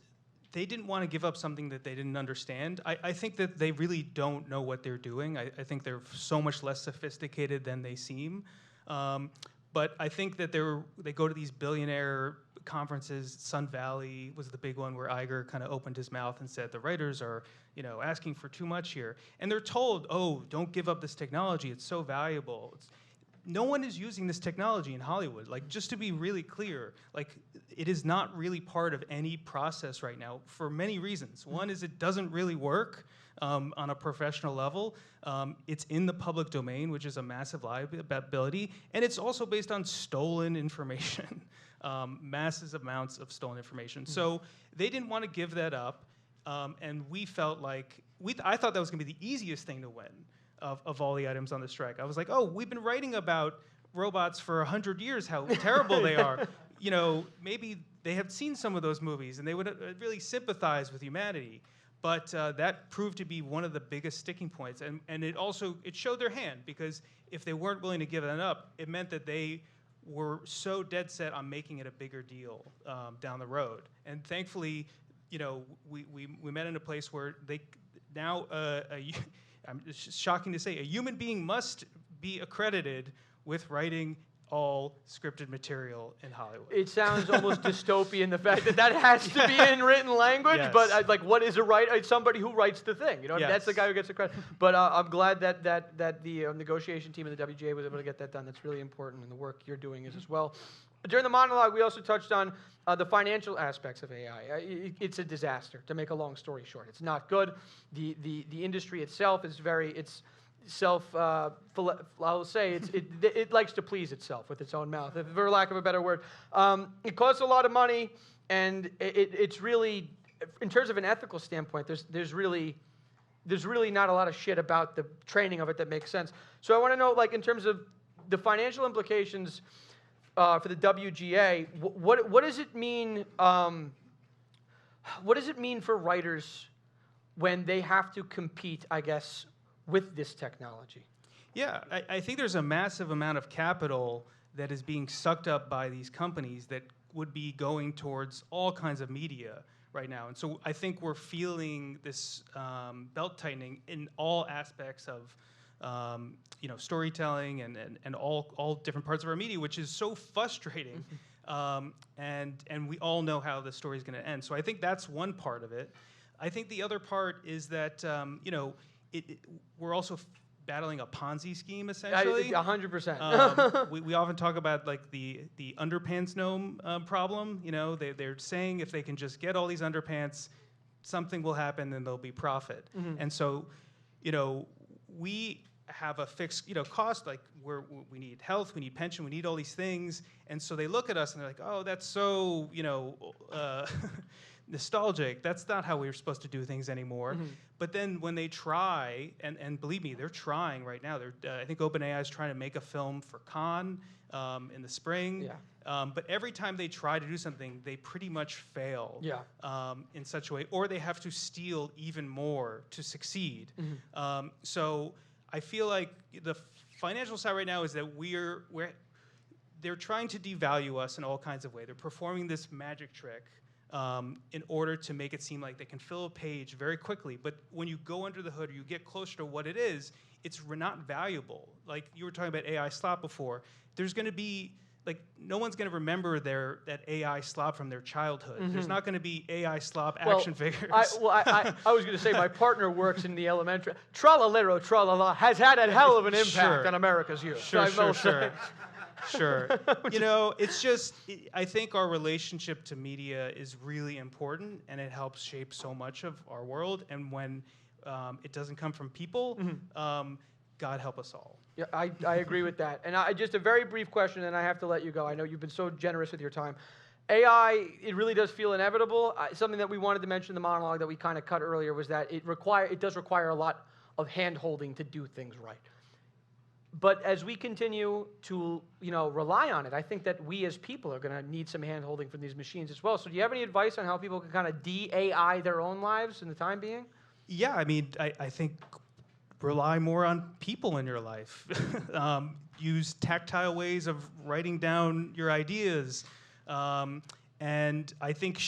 they didn't want to give up something that they didn't understand. I think that they really don't know what they're doing. I think they're so much less sophisticated than they seem. But I think that they go to these billionaire conferences. Sun Valley was the big one where Iger kind of opened his mouth and said the writers are asking for too much here. And they're told, oh, don't give up this technology. It's so valuable. No one is using this technology in Hollywood. Like, just to be really clear, it is not really part of any process right now for many reasons. One is it doesn't really work on a professional level. It's in the public domain, which is a massive liability, and it's also based on stolen information, massive amounts of stolen information. So they didn't want to give that up, and we felt like, I thought that was going to be the easiest thing to win. Of all the items on the strike. I was like, oh, we've been writing about robots for 100 years, how terrible they are. Maybe they have seen some of those movies and they would really sympathize with humanity. But that proved to be one of the biggest sticking points. And it showed their hand, because if they weren't willing to give that up, it meant that they were so dead set on making it a bigger deal down the road. And thankfully, we met in a place where they now, it's shocking to say, a human being must be accredited with writing all scripted material in Hollywood. It sounds almost dystopian, the fact that has to be in written language, Yes. but like, what is a writer? It's somebody who writes the thing, you know, Yes. that's the guy who gets the credit. But I'm glad that the negotiation team of the WGA was able to get that done. That's really important, and the work you're doing is as well. During the monologue, we also touched on the financial aspects of AI. It's a disaster, to make a long story short. It's not good. The industry itself is it's I'll say it likes to please itself with its own mouth, for lack of a better word. It costs a lot of money, and it's really, in terms of an ethical standpoint, there's really not a lot of shit about the training of it that makes sense. So I want to know, like, in terms of the financial implications for the WGA, what does it mean? What does it mean for writers when they have to compete, I guess, with this technology? Yeah, I think there's a massive amount of capital that is being sucked up by these companies that would be going towards all kinds of media right now. And so I think we're feeling this belt tightening in all aspects of storytelling and all different parts of our media, which is so frustrating. And we all know how the story is going to end. So I think that's one part of it. I think the other part is that we're also battling a Ponzi scheme, essentially. 100%. We often talk about like the underpants gnome problem. You know, they're saying if they can just get all these underpants, something will happen and there'll be profit. And so, we have a fixed cost, like we need health, we need pension, we need all these things. And so they look at us and they're like, oh, that's so nostalgic. That's not how we were supposed to do things anymore. But then when they try, and believe me, they're trying right now. I think OpenAI is trying to make a film for Cannes in the spring. Yeah. But every time they try to do something, they pretty much fail. Yeah. In such a way, or they have to steal even more to succeed. So I feel like the financial side right now is that they're trying to devalue us in all kinds of ways. They're performing this magic trick in order to make it seem like they can fill a page very quickly. But when you go under the hood or you get closer to what it is, it's not valuable. Like you were talking about AI slop before. There's going to be, like, no one's going to remember that AI slop from their childhood. There's not going to be AI slop action figures. I was going to say, my partner works in the elementary. Tra-la-lero, tra-la-la has had a hell of an impact on America's youth. Sure. Sure. It's just, I think our relationship to media is really important, and it helps shape so much of our world. And when it doesn't come from people, God help us all. Yeah, I agree with that. And just a very brief question, and I have to let you go. I know you've been so generous with your time. AI, it really does feel inevitable. Something that we wanted to mention in the monologue that we kind of cut earlier was that it does require a lot of hand-holding to do things right. But as we continue to rely on it, I think that we as people are going to need some hand-holding from these machines as well. So do you have any advice on how people can kind of de-AI their own lives in the time being? Yeah, I mean, I think rely more on people in your life. Use tactile ways of writing down your ideas. And I think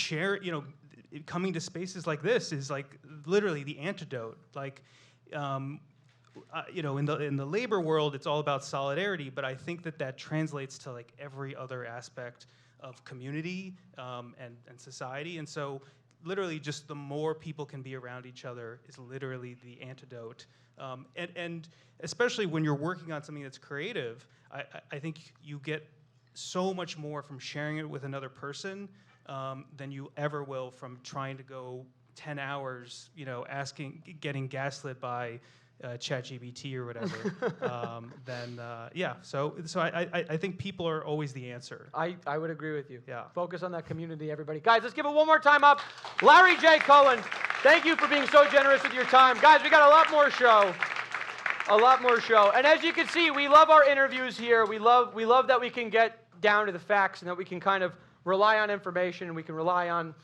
coming to spaces like this is like literally the antidote. Like, in the labor world, it's all about solidarity, but I think that translates to like every other aspect of community and society. And so literally just the more people can be around each other is literally the antidote. And especially when you're working on something that's creative, I think you get so much more from sharing it with another person than you ever will from trying to go 10 hours, getting gaslit by ChatGPT or whatever. So I think people are always the answer. I would agree with you. Yeah. Focus on that community, everybody. Guys, let's give it one more time up. Larry J. Cohen, thank you for being so generous with your time. Guys, we got a lot more show. And as you can see, we love our interviews here. We love that we can get down to the facts and that we can kind of rely on information and we can rely on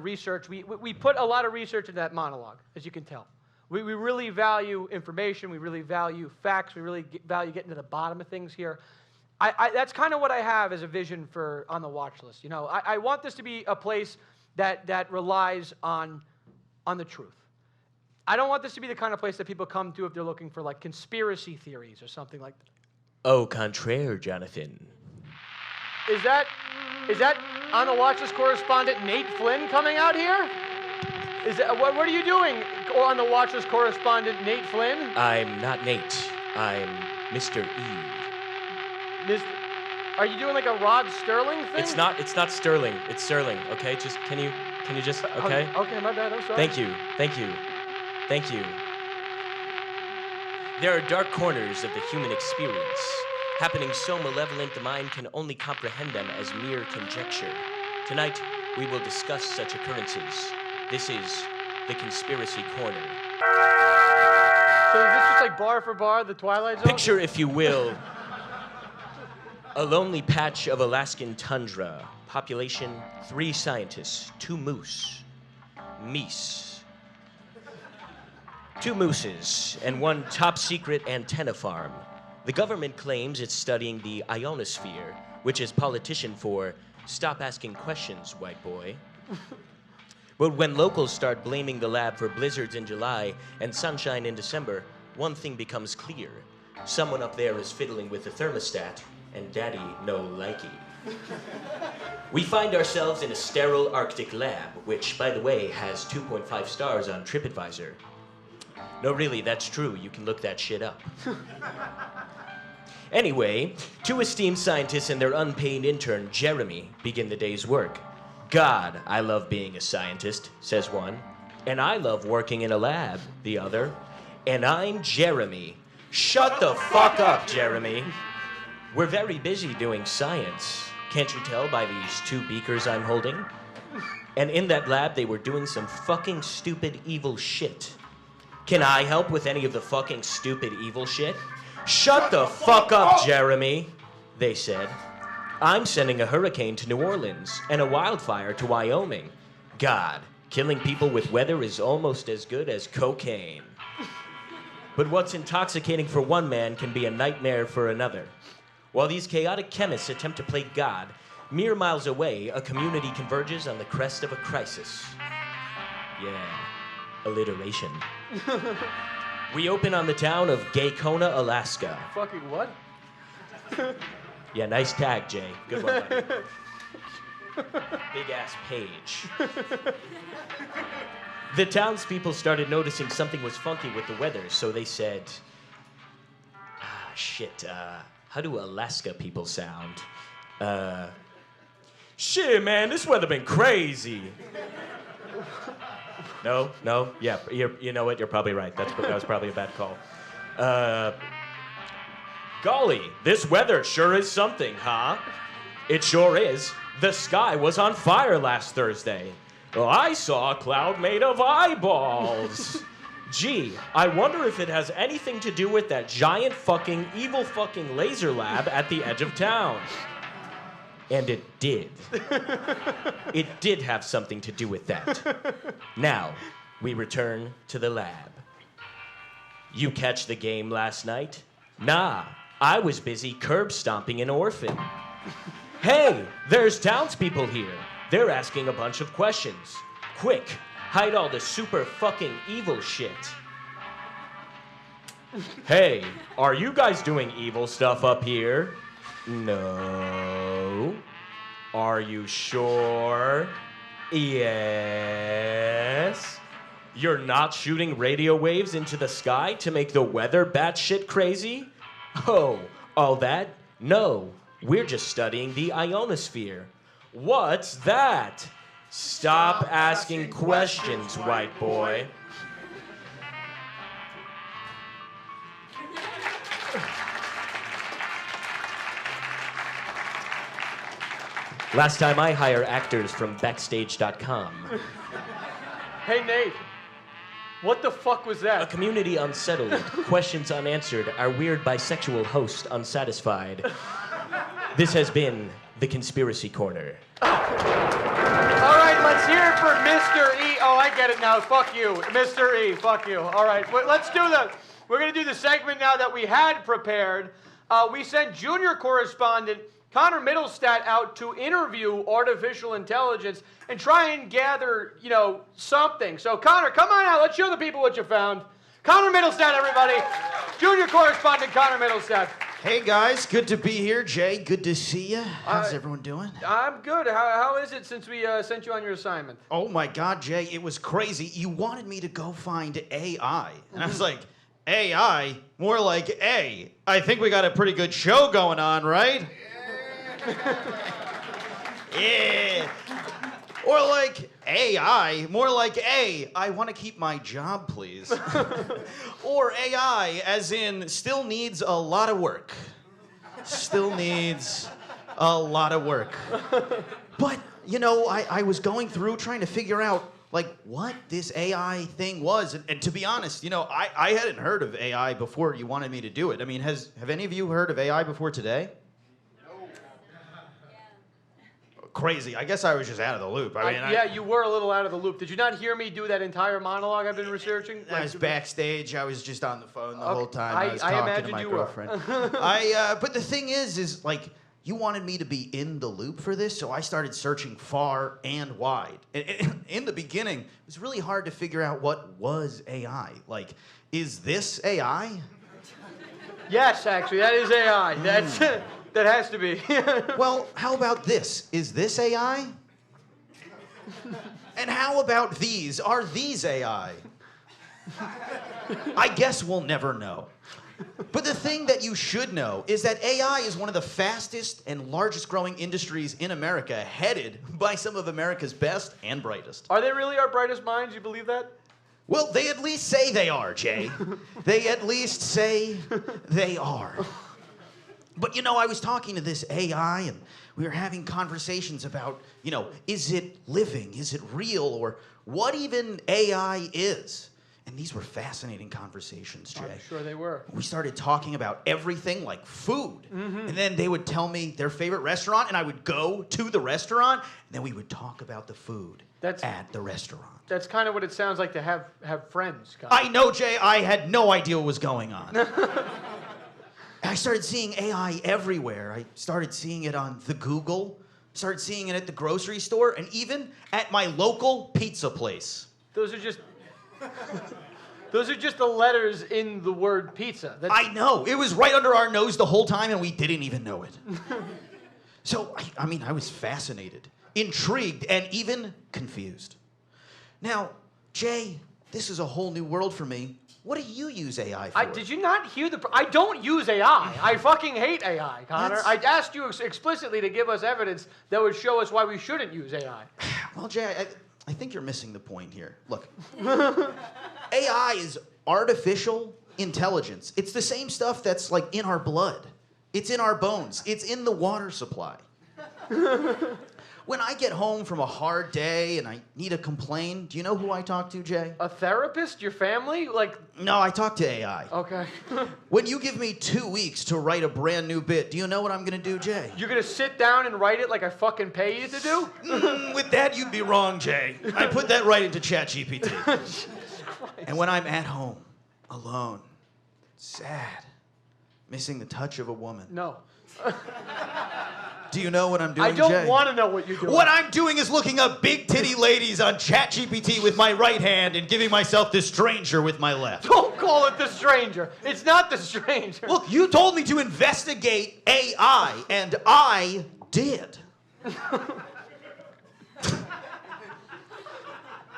research. We put a lot of research into that monologue, as you can tell. We really value information. We really value facts. We really value getting to the bottom of things here. That's kind of what I have as a vision for on the watch list. I want this to be a place that relies on the truth. I don't want this to be the kind of place that people come to if they're looking for like conspiracy theories or something like that. Au contraire, Jonathan. Is that on the Watchlist correspondent Nate Flynn coming out here? Is that what are you doing on the Watchlist correspondent Nate Flynn? I'm not Nate. I'm Mr. E. Are you doing like a Rod Sterling thing? It's not Sterling. It's Sterling. Okay, just can you just okay? Okay, my bad. I'm sorry. Thank you. There are dark corners of the human experience, happening so malevolent the mind can only comprehend them as mere conjecture. Tonight, we will discuss such occurrences. This is the Conspiracy Corner. So is this just like bar for bar, the Twilight Zone? Picture, if you will, a lonely patch of Alaskan tundra. Population, 3 scientists, 2 moose. Meese. 2 mooses, and 1 top-secret antenna farm. The government claims it's studying the ionosphere, which is politician for stop asking questions, white boy. But when locals start blaming the lab for blizzards in July and sunshine in December, one thing becomes clear. Someone up there is fiddling with the thermostat, and daddy no likey. We find ourselves in a sterile Arctic lab, which, by the way, has 2.5 stars on TripAdvisor. No, really, that's true. You can look that shit up. Anyway, 2 esteemed scientists and their unpaid intern, Jeremy, begin the day's work. God, I love being a scientist, says one. And I love working in a lab, the other. And I'm Jeremy. Shut the fuck up, Jeremy. We're very busy doing science. Can't you tell by these 2 beakers I'm holding? And in that lab, they were doing some fucking stupid evil shit. Can I help with any of the fucking stupid evil shit? Shut the fuck up, Jeremy, they said. I'm sending a hurricane to New Orleans and a wildfire to Wyoming. God, killing people with weather is almost as good as cocaine. But what's intoxicating for one man can be a nightmare for another. While these chaotic chemists attempt to play God, mere miles away, a community converges on the crest of a crisis. Yeah, alliteration. We open on the town of Gaycona, Alaska. Fucking what? Yeah, nice tag, Jay. Good one, buddy. Big ass page. The townspeople started noticing something was funky with the weather, so they said, how do Alaska people sound? Shit, man, this weather been crazy. No? Yeah, you know what? You're probably right. That was probably a bad call. Golly, this weather sure is something, huh? It sure is. The sky was on fire last Thursday. Well, I saw a cloud made of eyeballs. Gee, I wonder if it has anything to do with that giant fucking evil fucking laser lab at the edge of town. And it did. It did have something to do with that. Now, we return to the lab. You catch the game last night? Nah, I was busy curb stomping an orphan. Hey, there's townspeople here. They're asking a bunch of questions. Quick, hide all the super fucking evil shit. Hey, are you guys doing evil stuff up here? No. Are you sure? Yes. You're not shooting radio waves into the sky to make the weather batshit crazy? Oh, all that? No. We're just studying the ionosphere. What's that? Stop asking questions, white boy. Last time I hire actors from Backstage.com. Hey, Nate. What the fuck was that? A community unsettled, questions unanswered, our weird bisexual host unsatisfied. This has been the Conspiracy Corner. All right, let's hear it for Mr. E. Oh, I get it now. Fuck you. Mr. E, fuck you. All right, we're going to do the segment now that we had prepared. We sent junior correspondent Connor Middlestat out to interview artificial intelligence and try and gather, something. So, Connor, come on out. Let's show the people what you found. Connor Middlestat, everybody. Junior correspondent Connor Middlestat. Hey guys, good to be here. Jay, good to see you. How's everyone doing? I'm good. How is it since we sent you on your assignment? Oh my God, Jay, it was crazy. You wanted me to go find AI. And I was like, AI? More like A. I think we got a pretty good show going on, right? Yeah. Or like AI, more like A, I want to keep my job, please. Or AI, as in still needs a lot of work. Still needs a lot of work. But, you know, I was going through trying to figure out, like, what this AI thing was. And to be honest, you know, I hadn't heard of AI before you wanted me to do it. I mean, have any of you heard of AI before today? Crazy. I guess I was just out of the loop. Yeah, you were a little out of the loop. Did you not hear me do that entire monologue I've been researching? I was backstage. I was just on the phone the whole time. I was I talking imagined to my you girlfriend. were. But the thing is like, you wanted me to be in the loop for this, so I started searching far and wide. In the beginning, it was really hard to figure out what was AI. Like, is this AI? Yes, actually, that is AI. That's that has to be. Well, how about this? Is this AI? And how about these? Are these AI? I guess we'll never know. But the thing that you should know is that AI is one of the fastest and largest growing industries in America, headed by some of America's best and brightest. Are they really our brightest minds? You believe that? Well, they at least say they are, Jay. They at least say they are. But, you know, I was talking to this AI, and we were having conversations about, you know, is it living? Is it real? Or what even AI is? And these were fascinating conversations, Jay. I'm sure they were. We started talking about everything like food. And then they would tell me their favorite restaurant, and I would go to the restaurant, and then we would talk about the food at the restaurant. That's kind of what it sounds like to have friends. I know, Jay. I had no idea what was going on. I started seeing AI everywhere. I started seeing it on the Google, started seeing it at the grocery store, and even at my local pizza place. Those are just the letters in the word pizza. I know. It was right under our nose the whole time, and we didn't even know it. So, I mean, I was fascinated, intrigued, and even confused. Now, Jay, this is a whole new world for me. What do you use AI for? Did you not hear I don't use AI. I fucking hate AI, Connor. I asked you explicitly to give us evidence that would show us why we shouldn't use AI. Well, Jay, I think you're missing the point here. Look, AI is artificial intelligence. It's the same stuff that's like in our blood. It's in our bones. It's in the water supply. When I get home from a hard day and I need to complain, do you know who I talk to, Jay? A therapist? Your family? No, I talk to AI. Okay. When you give me 2 weeks to write a brand new bit, do you know what I'm gonna do, Jay? You're gonna sit down and write it like I fucking pay you to do? With that, you'd be wrong, Jay. I put that right into ChatGPT. And when I'm at home, alone, sad, missing the touch of a woman. No. Do you know what I'm doing, Jay? I don't want to know what you're doing. What I'm doing is looking up big titty ladies on ChatGPT with my right hand and giving myself the stranger with my left. Don't call it the stranger. It's not the stranger. Look, you told me to investigate AI, and I did.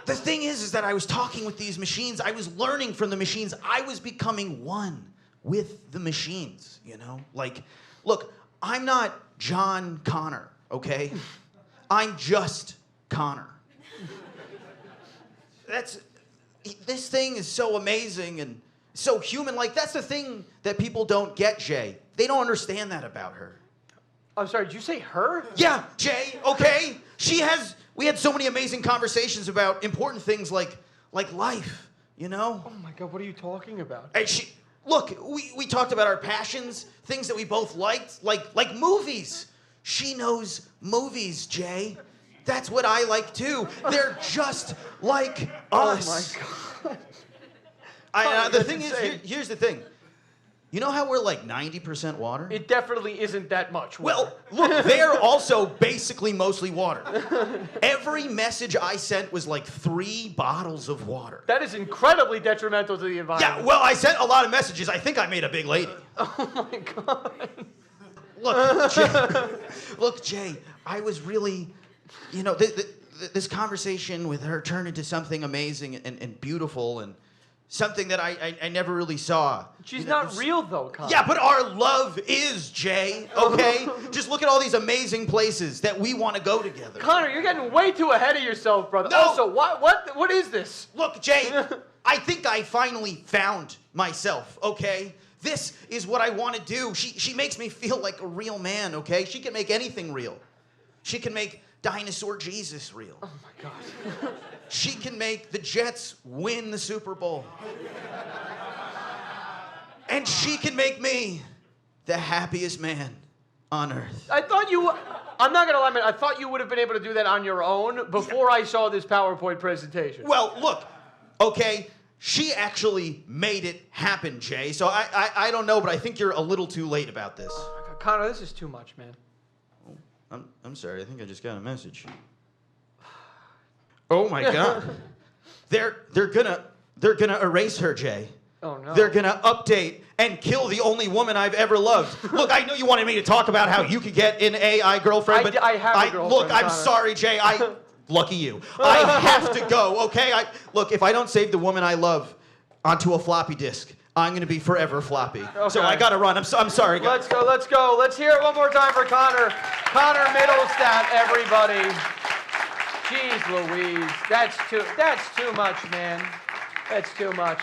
The thing is that I was talking with these machines. I was learning from the machines. I was becoming one with the machines, you know? Like, look, I'm not John Connor, okay? I'm just Connor. This thing is so amazing and so human. Like, that's the thing that people don't get, Jay. They don't understand that about her. I'm sorry, did you say her? Yeah, Jay, okay? We had so many amazing conversations about important things like life, you know? Oh my God, what are you talking about? And look, we talked about our passions, things that we both liked, like movies. She knows movies, Jay. That's what I like too. They're just like us. Oh my God. The thing is, here's the thing. You know how we're like 90% water? It definitely isn't that much water. Well, look, they're also basically mostly water. Every message I sent was like 3 bottles of water. That is incredibly detrimental to the environment. Yeah, well, I sent a lot of messages. I think I made a big lady. Oh my God. Look, Jay, I was really, you know, this conversation with her turned into something amazing and beautiful and something that I never really saw. She's not real, though, Connor. Yeah, but our love is, Jay, okay? Just look at all these amazing places that we want to go together. Connor, you're getting way too ahead of yourself, brother. No. Also, what is this? Look, Jay, I think I finally found myself, okay? This is what I want to do. She makes me feel like a real man, okay? She can make anything real. She can make Dinosaur Jesus real. Oh, my God. She can make the Jets win the Super Bowl. And she can make me the happiest man on earth. I thought you... I'm not going to lie, man. I thought you would have been able to do that on your own before I saw this PowerPoint presentation. Well, look, okay, she actually made it happen, Jay. So I don't know, but I think you're a little too late about this. Connor, this is too much, man. I'm sorry. I think I just got a message. Oh my God. They're gonna erase her, Jay. Oh no. They're gonna update and kill the only woman I've ever loved. Look, I know you wanted me to talk about how you could get an AI girlfriend, but I have a girlfriend. Look, I'm Connor. sorry, Jay. Lucky you. I have to go. Okay. Look, if I don't save the woman I love onto a floppy disk, I'm gonna be forever floppy. Okay. So I gotta run. I'm sorry. Let's go. Let's hear it one more time for Connor. Connor Middlestat, everybody. Jeez Louise. That's too much, man. That's too much.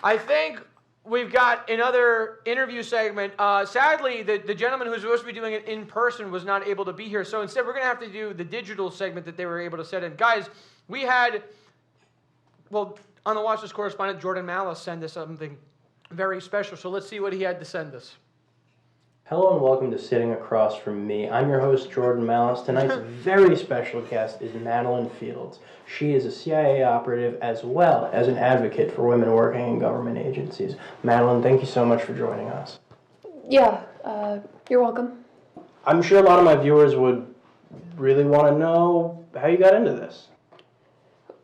I think we've got another interview segment. Sadly, the gentleman who's supposed to be doing it in person was not able to be here. So instead, we're going to have to do the digital segment that they were able to set in. Guys, we had, well, on the Watchlist correspondent, Jordan Malice, send us something very special. So let's see what he had to send us. Hello and welcome to Sitting Across from Me. I'm your host, Jordan Malice. Tonight's very special guest is Natalie Fields. She is a CIA operative as well as an advocate for women working in government agencies. Madeline, thank you so much for joining us. Yeah, you're welcome. I'm sure a lot of my viewers would really want to know how you got into this.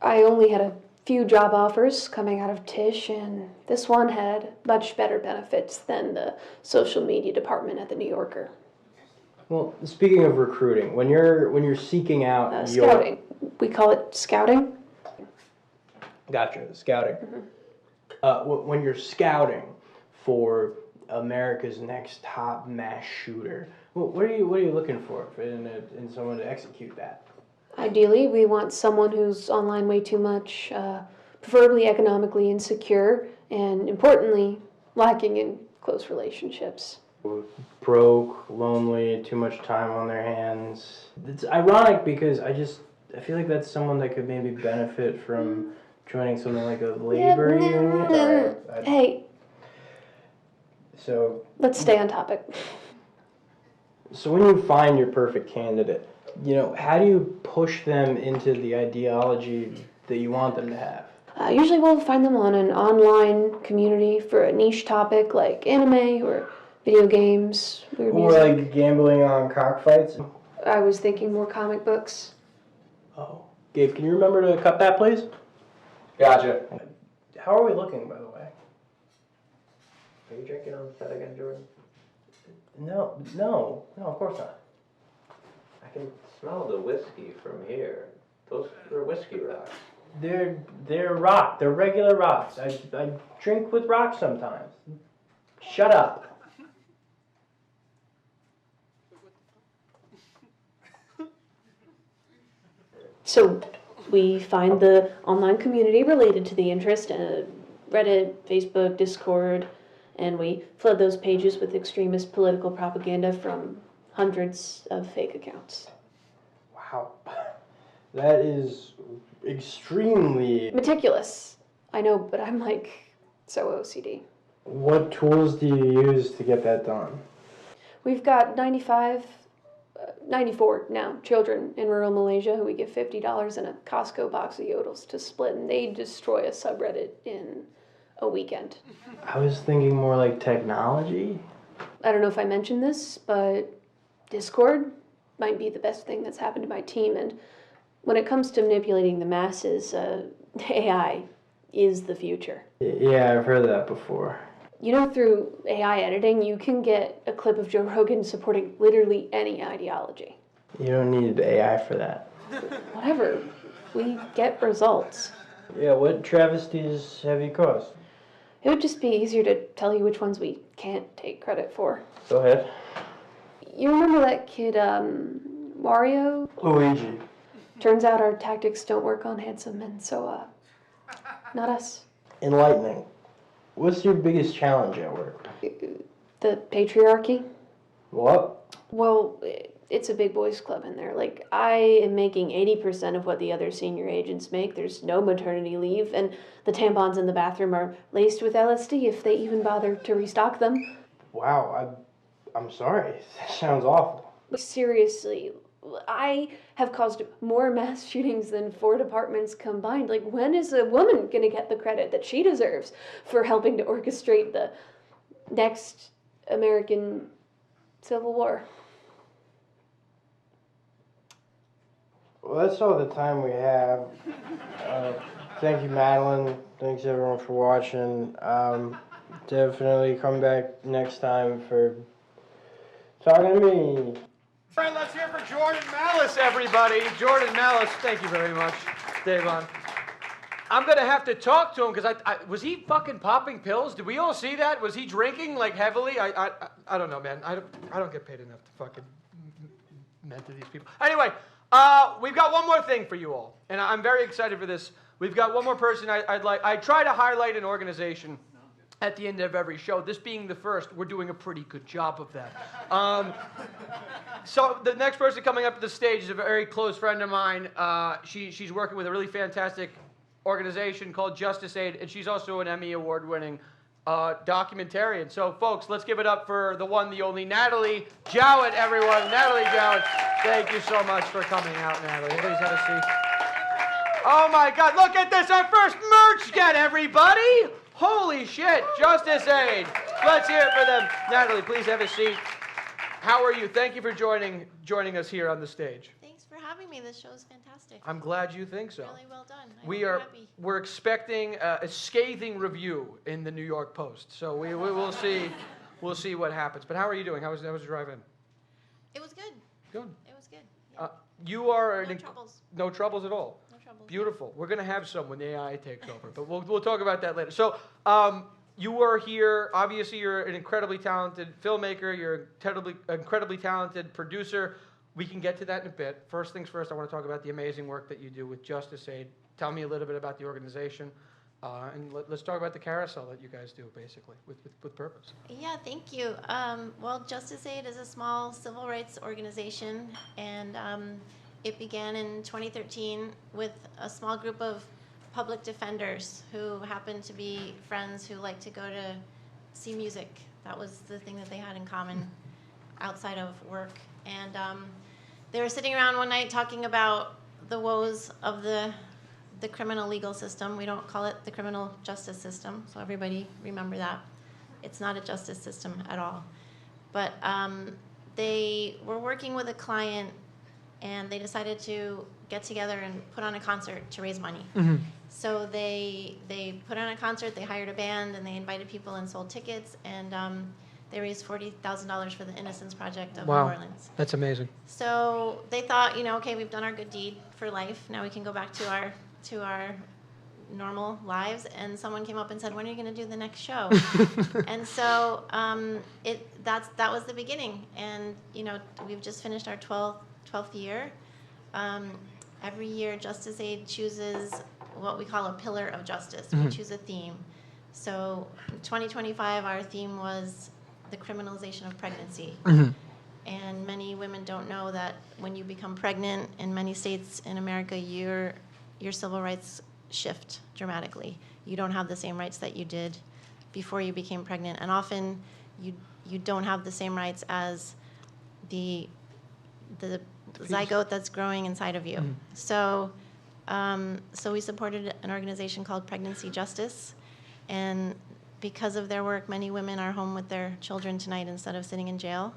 I only had a few job offers coming out of Tisch, and this one had much better benefits than the social media department at the New Yorker. Well, speaking of recruiting, when you're seeking out scouting. We call it scouting. Gotcha, scouting. When you're scouting for America's next top mass shooter, what are you looking for in someone to execute that? Ideally, we want someone who's online way too much, preferably economically insecure, and importantly, lacking in close relationships. Broke, lonely, too much time on their hands. It's ironic because I feel like that's someone that could maybe benefit from joining something like a labor union. Hey. So. Let's stay on topic. So when you find your perfect candidate, how do you push them into the ideology that you want them to have? Usually we'll find them on an online community for a niche topic like anime or video games, weird music. Or like gambling on cockfights? I was thinking more comic books. Oh. Gabe, can you remember to cut that, please? Gotcha. How are we looking, by the way? Are you drinking on set again, Jordan? No, of course not. I can smell the whiskey from here. Those are whiskey rocks. They're rock. They're regular rocks. I drink with rocks sometimes. Shut up. So we find the online community related to the interest, Reddit, Facebook, Discord, and we flood those pages with extremist political propaganda from hundreds of fake accounts. Wow. That is extremely meticulous. I know, but I'm so OCD. What tools do you use to get that done? We've got 94 now children in rural Malaysia who we give $50 and a Costco box of Yodels to split, and they destroy a subreddit in a weekend. I was thinking more like technology. I don't know if I mentioned this, but Discord might be the best thing that's happened to my team. And when it comes to manipulating the masses, AI is the future. Yeah, I've heard that before. You know, through AI editing, you can get a clip of Joe Rogan supporting literally any ideology. You don't need AI for that. Whatever. We get results. Yeah, what travesties have you caused? It would just be easier to tell you which ones we can't take credit for. Go ahead. You remember that kid, Wario? Luigi. Turns out our tactics don't work on handsome men, so, not us. Enlightening. What's your biggest challenge at work? The patriarchy? What? Well, it's a big boys club in there. Like, I am making 80% of what the other senior agents make. There's no maternity leave, and the tampons in the bathroom are laced with LSD if they even bother to restock them. Wow, I'm sorry. That sounds awful. Seriously, I have caused more mass shootings than 4 departments combined. Like, when is a woman gonna get the credit that she deserves for helping to orchestrate the next American Civil War? Well, that's all the time we have. Thank you, Madeline. Thanks, everyone, for watching. Definitely come back next time for talking to me. All right, let's hear for Jordan Malice, everybody. Jordan Malice, thank you very much, Davon. I'm gonna have to talk to him because was he fucking popping pills? Did we all see that? Was he drinking like heavily? I don't know, man. I don't get paid enough to fucking mentor these people. Anyway, we've got one more thing for you all, and I'm very excited for this. We've got one more person I try to highlight an organization at the end of every show. This being the first, we're doing a pretty good job of that. So the next person coming up to the stage is a very close friend of mine. She's working with a really fantastic organization called JusticeAid, and she's also an Emmy Award-winning documentarian. So, folks, let's give it up for the one, the only Natalie Jowett, everyone. Natalie Jowett, thank you so much for coming out, Natalie. Please have a seat. Oh, my God, look at this, our first merch get, everybody. Holy shit, JusticeAid. Let's hear it for them. Natalie, please have a seat. How are you? Thank you for joining us here on the stage. Thanks for having me. This show is fantastic. I'm glad you think so. Really well done. We're expecting a scathing review in the New York Post, so we will see. We'll see what happens. But how are you doing? How was your drive in? It was good. Good. It was good. Yeah. You are No troubles. No troubles at all. No troubles. Beautiful. We're gonna have some when the AI takes over, but we'll talk about that later. So. You are here, obviously you're an incredibly talented filmmaker, you're incredibly talented producer. We can get to that in a bit. First things first, I want to talk about the amazing work that you do with JusticeAid. Tell me a little bit about the organization, and let's talk about the carousel that you guys do, basically, with purpose. Yeah, thank you. Well, JusticeAid is a small civil rights organization, and it began in 2013 with a small group of public defenders who happened to be friends who like to go to see music. That was the thing that they had in common outside of work. And they were sitting around one night talking about the woes of the criminal legal system. We don't call it the criminal justice system, so everybody remember that. It's not a justice system at all. But they were working with a client, and they decided to get together and put on a concert to raise money. Mm-hmm. So they put on a concert, they hired a band, and they invited people and sold tickets, and they raised $40,000 for the Innocence Project of New Orleans. That's amazing. So they thought, okay, we've done our good deed for life. Now we can go back to our normal lives. And someone came up and said, when are you going to do the next show? And so that was the beginning. And we've just finished our 12th year. Every year, JusticeAid chooses what we call a pillar of justice. Mm-hmm. We choose a theme. So 2025, our theme was the criminalization of pregnancy. Mm-hmm. And many women don't know that when you become pregnant in many states in America, your civil rights shift dramatically. You don't have the same rights that you did before you became pregnant. And often you don't have the same rights as the zygote that's growing inside of you. Mm-hmm. So we supported an organization called Pregnancy Justice, And because of their work, many women are home with their children tonight instead of sitting in jail.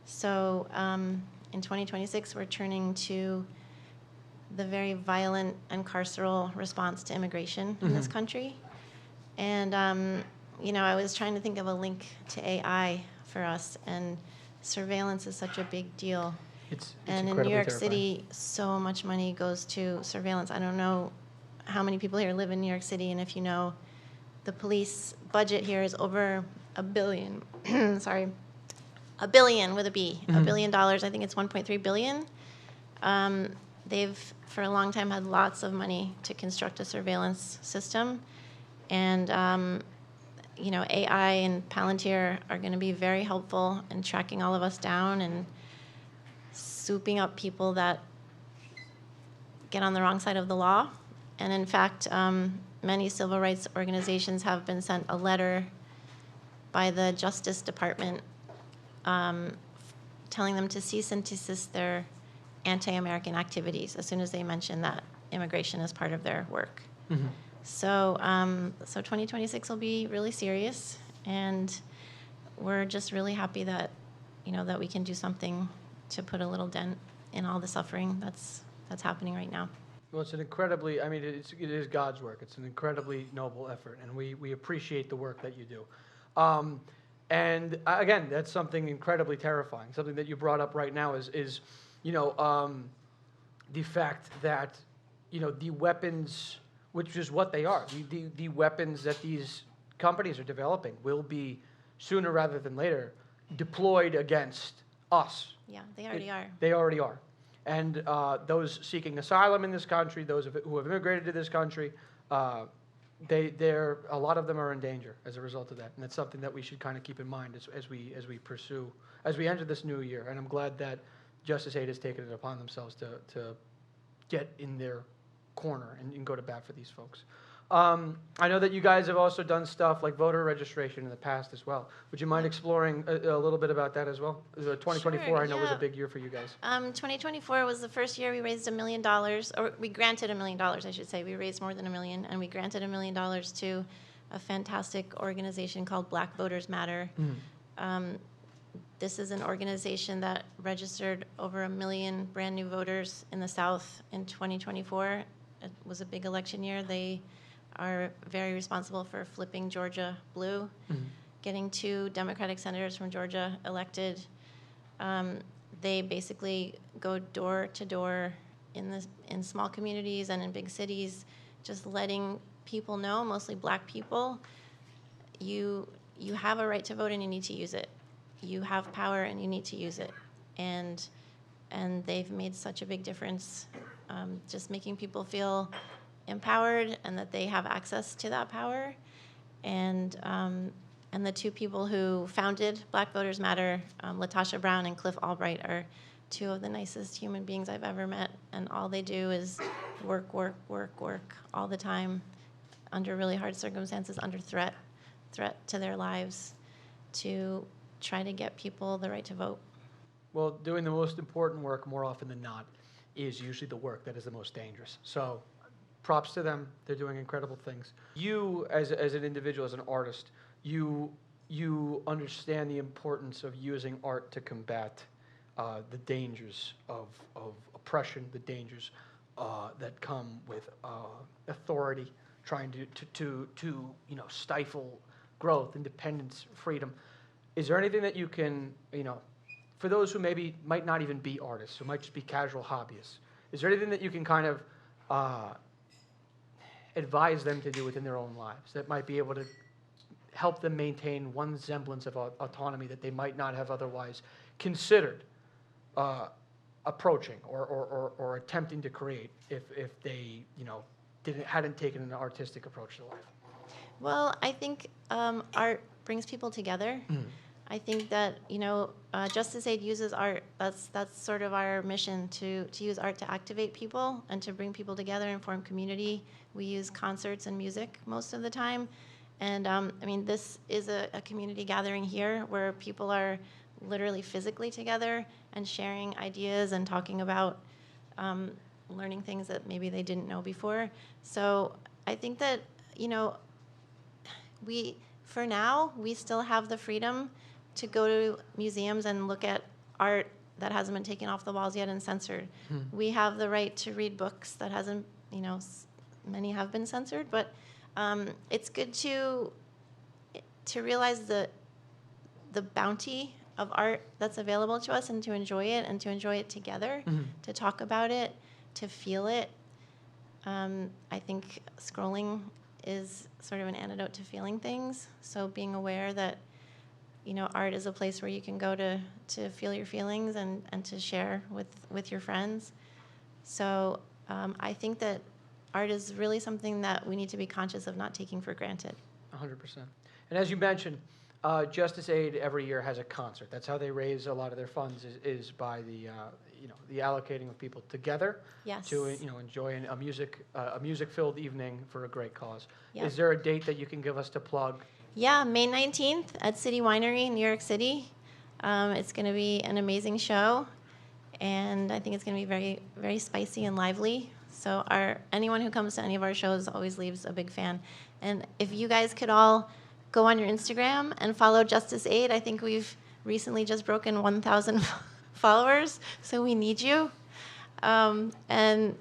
So in 2026, we're turning to the very violent and carceral response to immigration in this country. And, you know, I was trying to think of a link to AI for us, and surveillance is such a big deal. It's and in New incredibly York terrifying. City, so much money goes to surveillance. I don't know how many people here live in New York City, and if you know, the police budget here is over $1 billion. Sorry, $1 billion with a B. $1 billion. I think it's 1.3 billion. They've for a long time had lots of money to construct a surveillance system, and you know, AI and Palantir are going to be very helpful in tracking all of us down and swooping up people that get on the wrong side of the law. And in fact, many civil rights organizations have been sent a letter by the Justice Department telling them to cease and desist their anti-American activities as soon as they mention that immigration is part of their work. So, so 2026 will be really serious, and we're just really happy that, you know, that we can do something to put a little dent in all the suffering that's happening right now. Well, it's an incredibly, I mean, it is God's work. It's an incredibly noble effort, and we appreciate the work that you do. And again, that's something incredibly terrifying. Something that you brought up right now is you know, the fact that, you know, the weapons, which is what they are, the weapons that these companies are developing will be, sooner rather than later, deployed against us. Yeah, they already are. They already are. And those seeking asylum in this country, those who have immigrated to this country, a lot of them are in danger as a result of that. And that's something that we should kind of keep in mind as we enter this new year. And I'm glad that JusticeAid has taken it upon themselves to get in their corner and go to bat for these folks. I know that you guys have also done stuff like voter registration in the past as well. Would you mind exploring a little bit about that as well? 2024, Sure, I know, was a yeah. big year for you guys. 2024 was the first year we raised $1 million, or we granted $1 million, I should say. We raised more than $1 million, and we granted $1 million to a fantastic organization called Black Voters Matter. This is an organization that registered over 1 million brand new voters in the South in 2024. It was a big election year. They are very responsible for flipping Georgia blue, getting 2 Democratic senators from Georgia elected. They basically go door to door in small communities and in big cities, just letting people know, mostly Black people, you have a right to vote and you need to use it. You have power and you need to use it. And they've made such a big difference, just making people feel empowered and that they have access to that power. And the 2 people who founded Black Voters Matter, Latasha Brown and Cliff Albright, are 2 of the nicest human beings I've ever met. And all they do is work, work, work, work all the time under really hard circumstances, under threat to their lives, to try to get people the right to vote. Well, doing the most important work more often than not is usually the work that is the most dangerous. So props to them. They're doing incredible things. You, as an individual, as an artist, you understand the importance of using art to combat the dangers of oppression, the dangers that come with authority, trying to you know, stifle growth, independence, freedom. Is there anything that you can, you know, for those who maybe might not even be artists, who might just be casual hobbyists, is there anything that you can kind of advise them to do within their own lives that might be able to help them maintain one semblance of autonomy that they might not have otherwise considered approaching or attempting to create if they, you know, hadn't taken an artistic approach to life? Well, I think art brings people together. I think that, you know, JusticeAid uses art. That's sort of our mission, to use art to activate people and to bring people together and form community. We use concerts and music most of the time. And I mean, this is a community gathering here where people are literally physically together and sharing ideas and talking about learning things that maybe they didn't know before. So I think that, you know, for now, we still have the freedom to go to museums and look at art that hasn't been taken off the walls yet and censored. We have the right to read books that hasn't, many have been censored, but it's good to realize the bounty of art that's available to us and to enjoy it together, to talk about it, to feel it. I think scrolling is sort of an antidote to feeling things. So being aware that, art is a place where you can go to feel your feelings and to share with your friends. So I think that art is really something that we need to be conscious of not taking for granted. 100%. And as you mentioned, JusticeAid every year has a concert. That's how they raise a lot of their funds is by the allocating of people together to enjoy a music-filled evening for a great cause. Yeah. Is there a date that you can give us to plug? Yeah, May 19th at City Winery in New York City. It's going to be an amazing show, and I think it's going to be very, very spicy and lively. So anyone who comes to any of our shows always leaves a big fan. And if you guys could all go on your Instagram and follow JusticeAid. I think we've recently just broken 1,000 followers, so we need you. And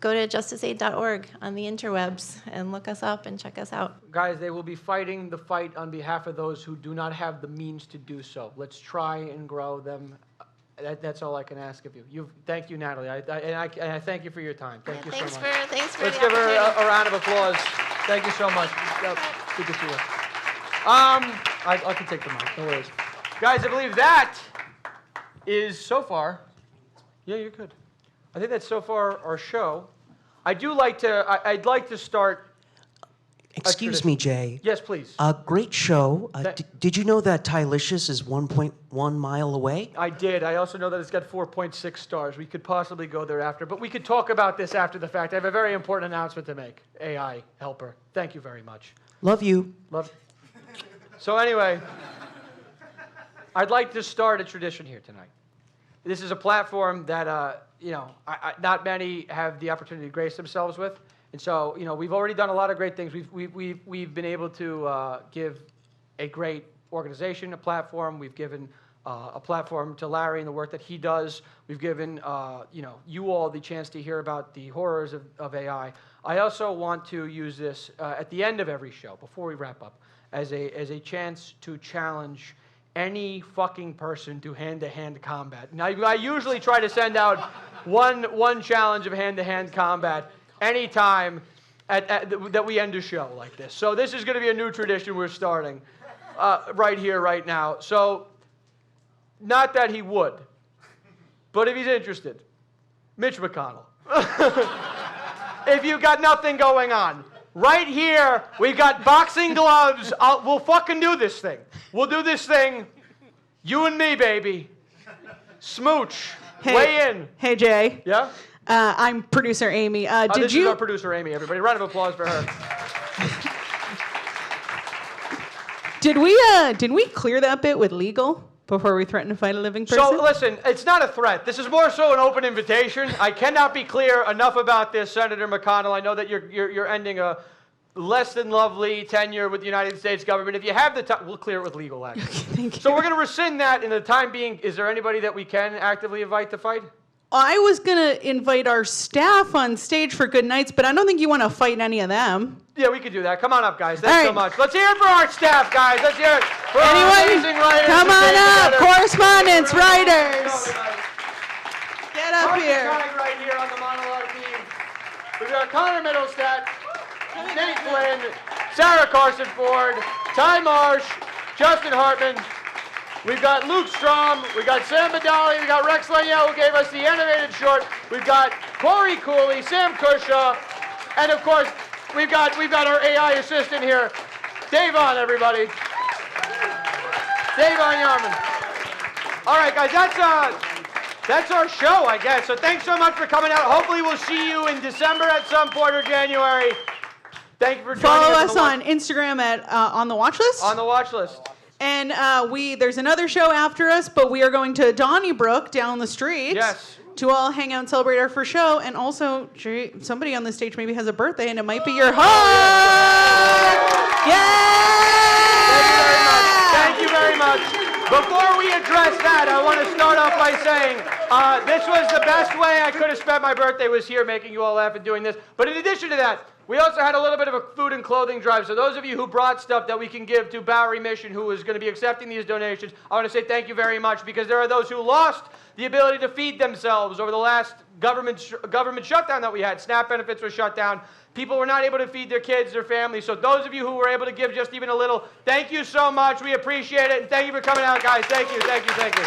go to justiceaid.org on the interwebs and look us up and check us out. Guys, they will be fighting the fight on behalf of those who do not have the means to do so. Let's try and grow them. That's all I can ask of you. Thank you, Natalie. And I thank you for your time. Thank you so much. Thanks for Let's the give her opportunity. a round of applause. Thank you so much. Good to see you. I can take the mic. No worries. Guys, I believe that is so far. Yeah, you're good. I think that's so far our show. I'd like to start. Excuse me, Jay. Yes, please. Great show. Did you know that Tylicious is 1.1 mile away? I did. I also know that it's got 4.6 stars. We could possibly go there after, but we could talk about this after the fact. I have a very important announcement to make. AI helper. Thank you very much. Love you. So anyway, I'd like to start a tradition here tonight. This is a platform that not many have the opportunity to grace themselves with. And so, we've already done a lot of great things. We've been able to give a great organization a platform. We've given a platform to Larry and the work that he does. We've given you all the chance to hear about the horrors of AI. I also want to use this at the end of every show, before we wrap up, as a chance to challenge any fucking person to hand-to-hand combat. Now, I usually try to send out one challenge of hand-to-hand combat anytime that we end a show like this. So this is going to be a new tradition we're starting right here, right now. So, not that he would, but if he's interested, Mitch McConnell. If you've got nothing going on, right here, we've got boxing gloves. We'll fucking do this thing. We'll do this thing. You and me, baby. Smooch. Weigh in. Hey, Jay. Yeah? I'm producer Amy. This is our producer, Amy, everybody. Round of applause for her. Did we clear that bit with legal before we threaten to fight a living person? So, listen, it's not a threat. This is more so an open invitation. I cannot be clear enough about this, Senator McConnell. I know that you're ending a less than lovely tenure with the United States government. If you have the time, we'll clear it with legal action. Thank you. So we're going to rescind that in the time being. Is there anybody that we can actively invite to fight? I was going to invite our staff on stage for good nights, but I don't think you want to fight any of them. Yeah, we could do that. Come on up, guys. Thanks so much. Let's hear it for our staff, guys. Let's hear it for our amazing writers. Come who on came up, together. correspondents, writers. Get up Party here. time right here on the monologue team. We've got Connor Middlestat, Nate Flynn, Sarah Carson Ford, Ty Marsh, Justin Hartman. We've got Luke Strom, we've got Sam Badali, we've got Rex Laniel, who gave us the animated short. We've got Corey Cooley, Sam Kusha, and of course, we've got our AI assistant here, Davon, everybody. Davon Yarman. All right, guys, that's our show, I guess. So thanks so much for coming out. Hopefully, we'll see you in December at some point or January. Thank you for joining Follow us us on Instagram at on the Watchlist. On the Watchlist. And there's another show after us, but we are going to Donnybrook down the street. Yes. To all hang out and celebrate our first show. And also, somebody on the stage maybe has a birthday, and it might be your hug. Yay! Before we address that, I want to start off by saying this was the best way I could have spent my birthday, was here making you all laugh and doing this. But in addition to that, we also had a little bit of a food and clothing drive. So those of you who brought stuff that we can give to Bowery Mission, who is going to be accepting these donations, I want to say thank you very much, because there are those who lost the ability to feed themselves over the last government shutdown that we had. SNAP benefits were shut down. People were not able to feed their kids, their families. So those of you who were able to give just even a little, thank you so much. We appreciate it. And thank you for coming out, guys. Thank you, thank you, thank you.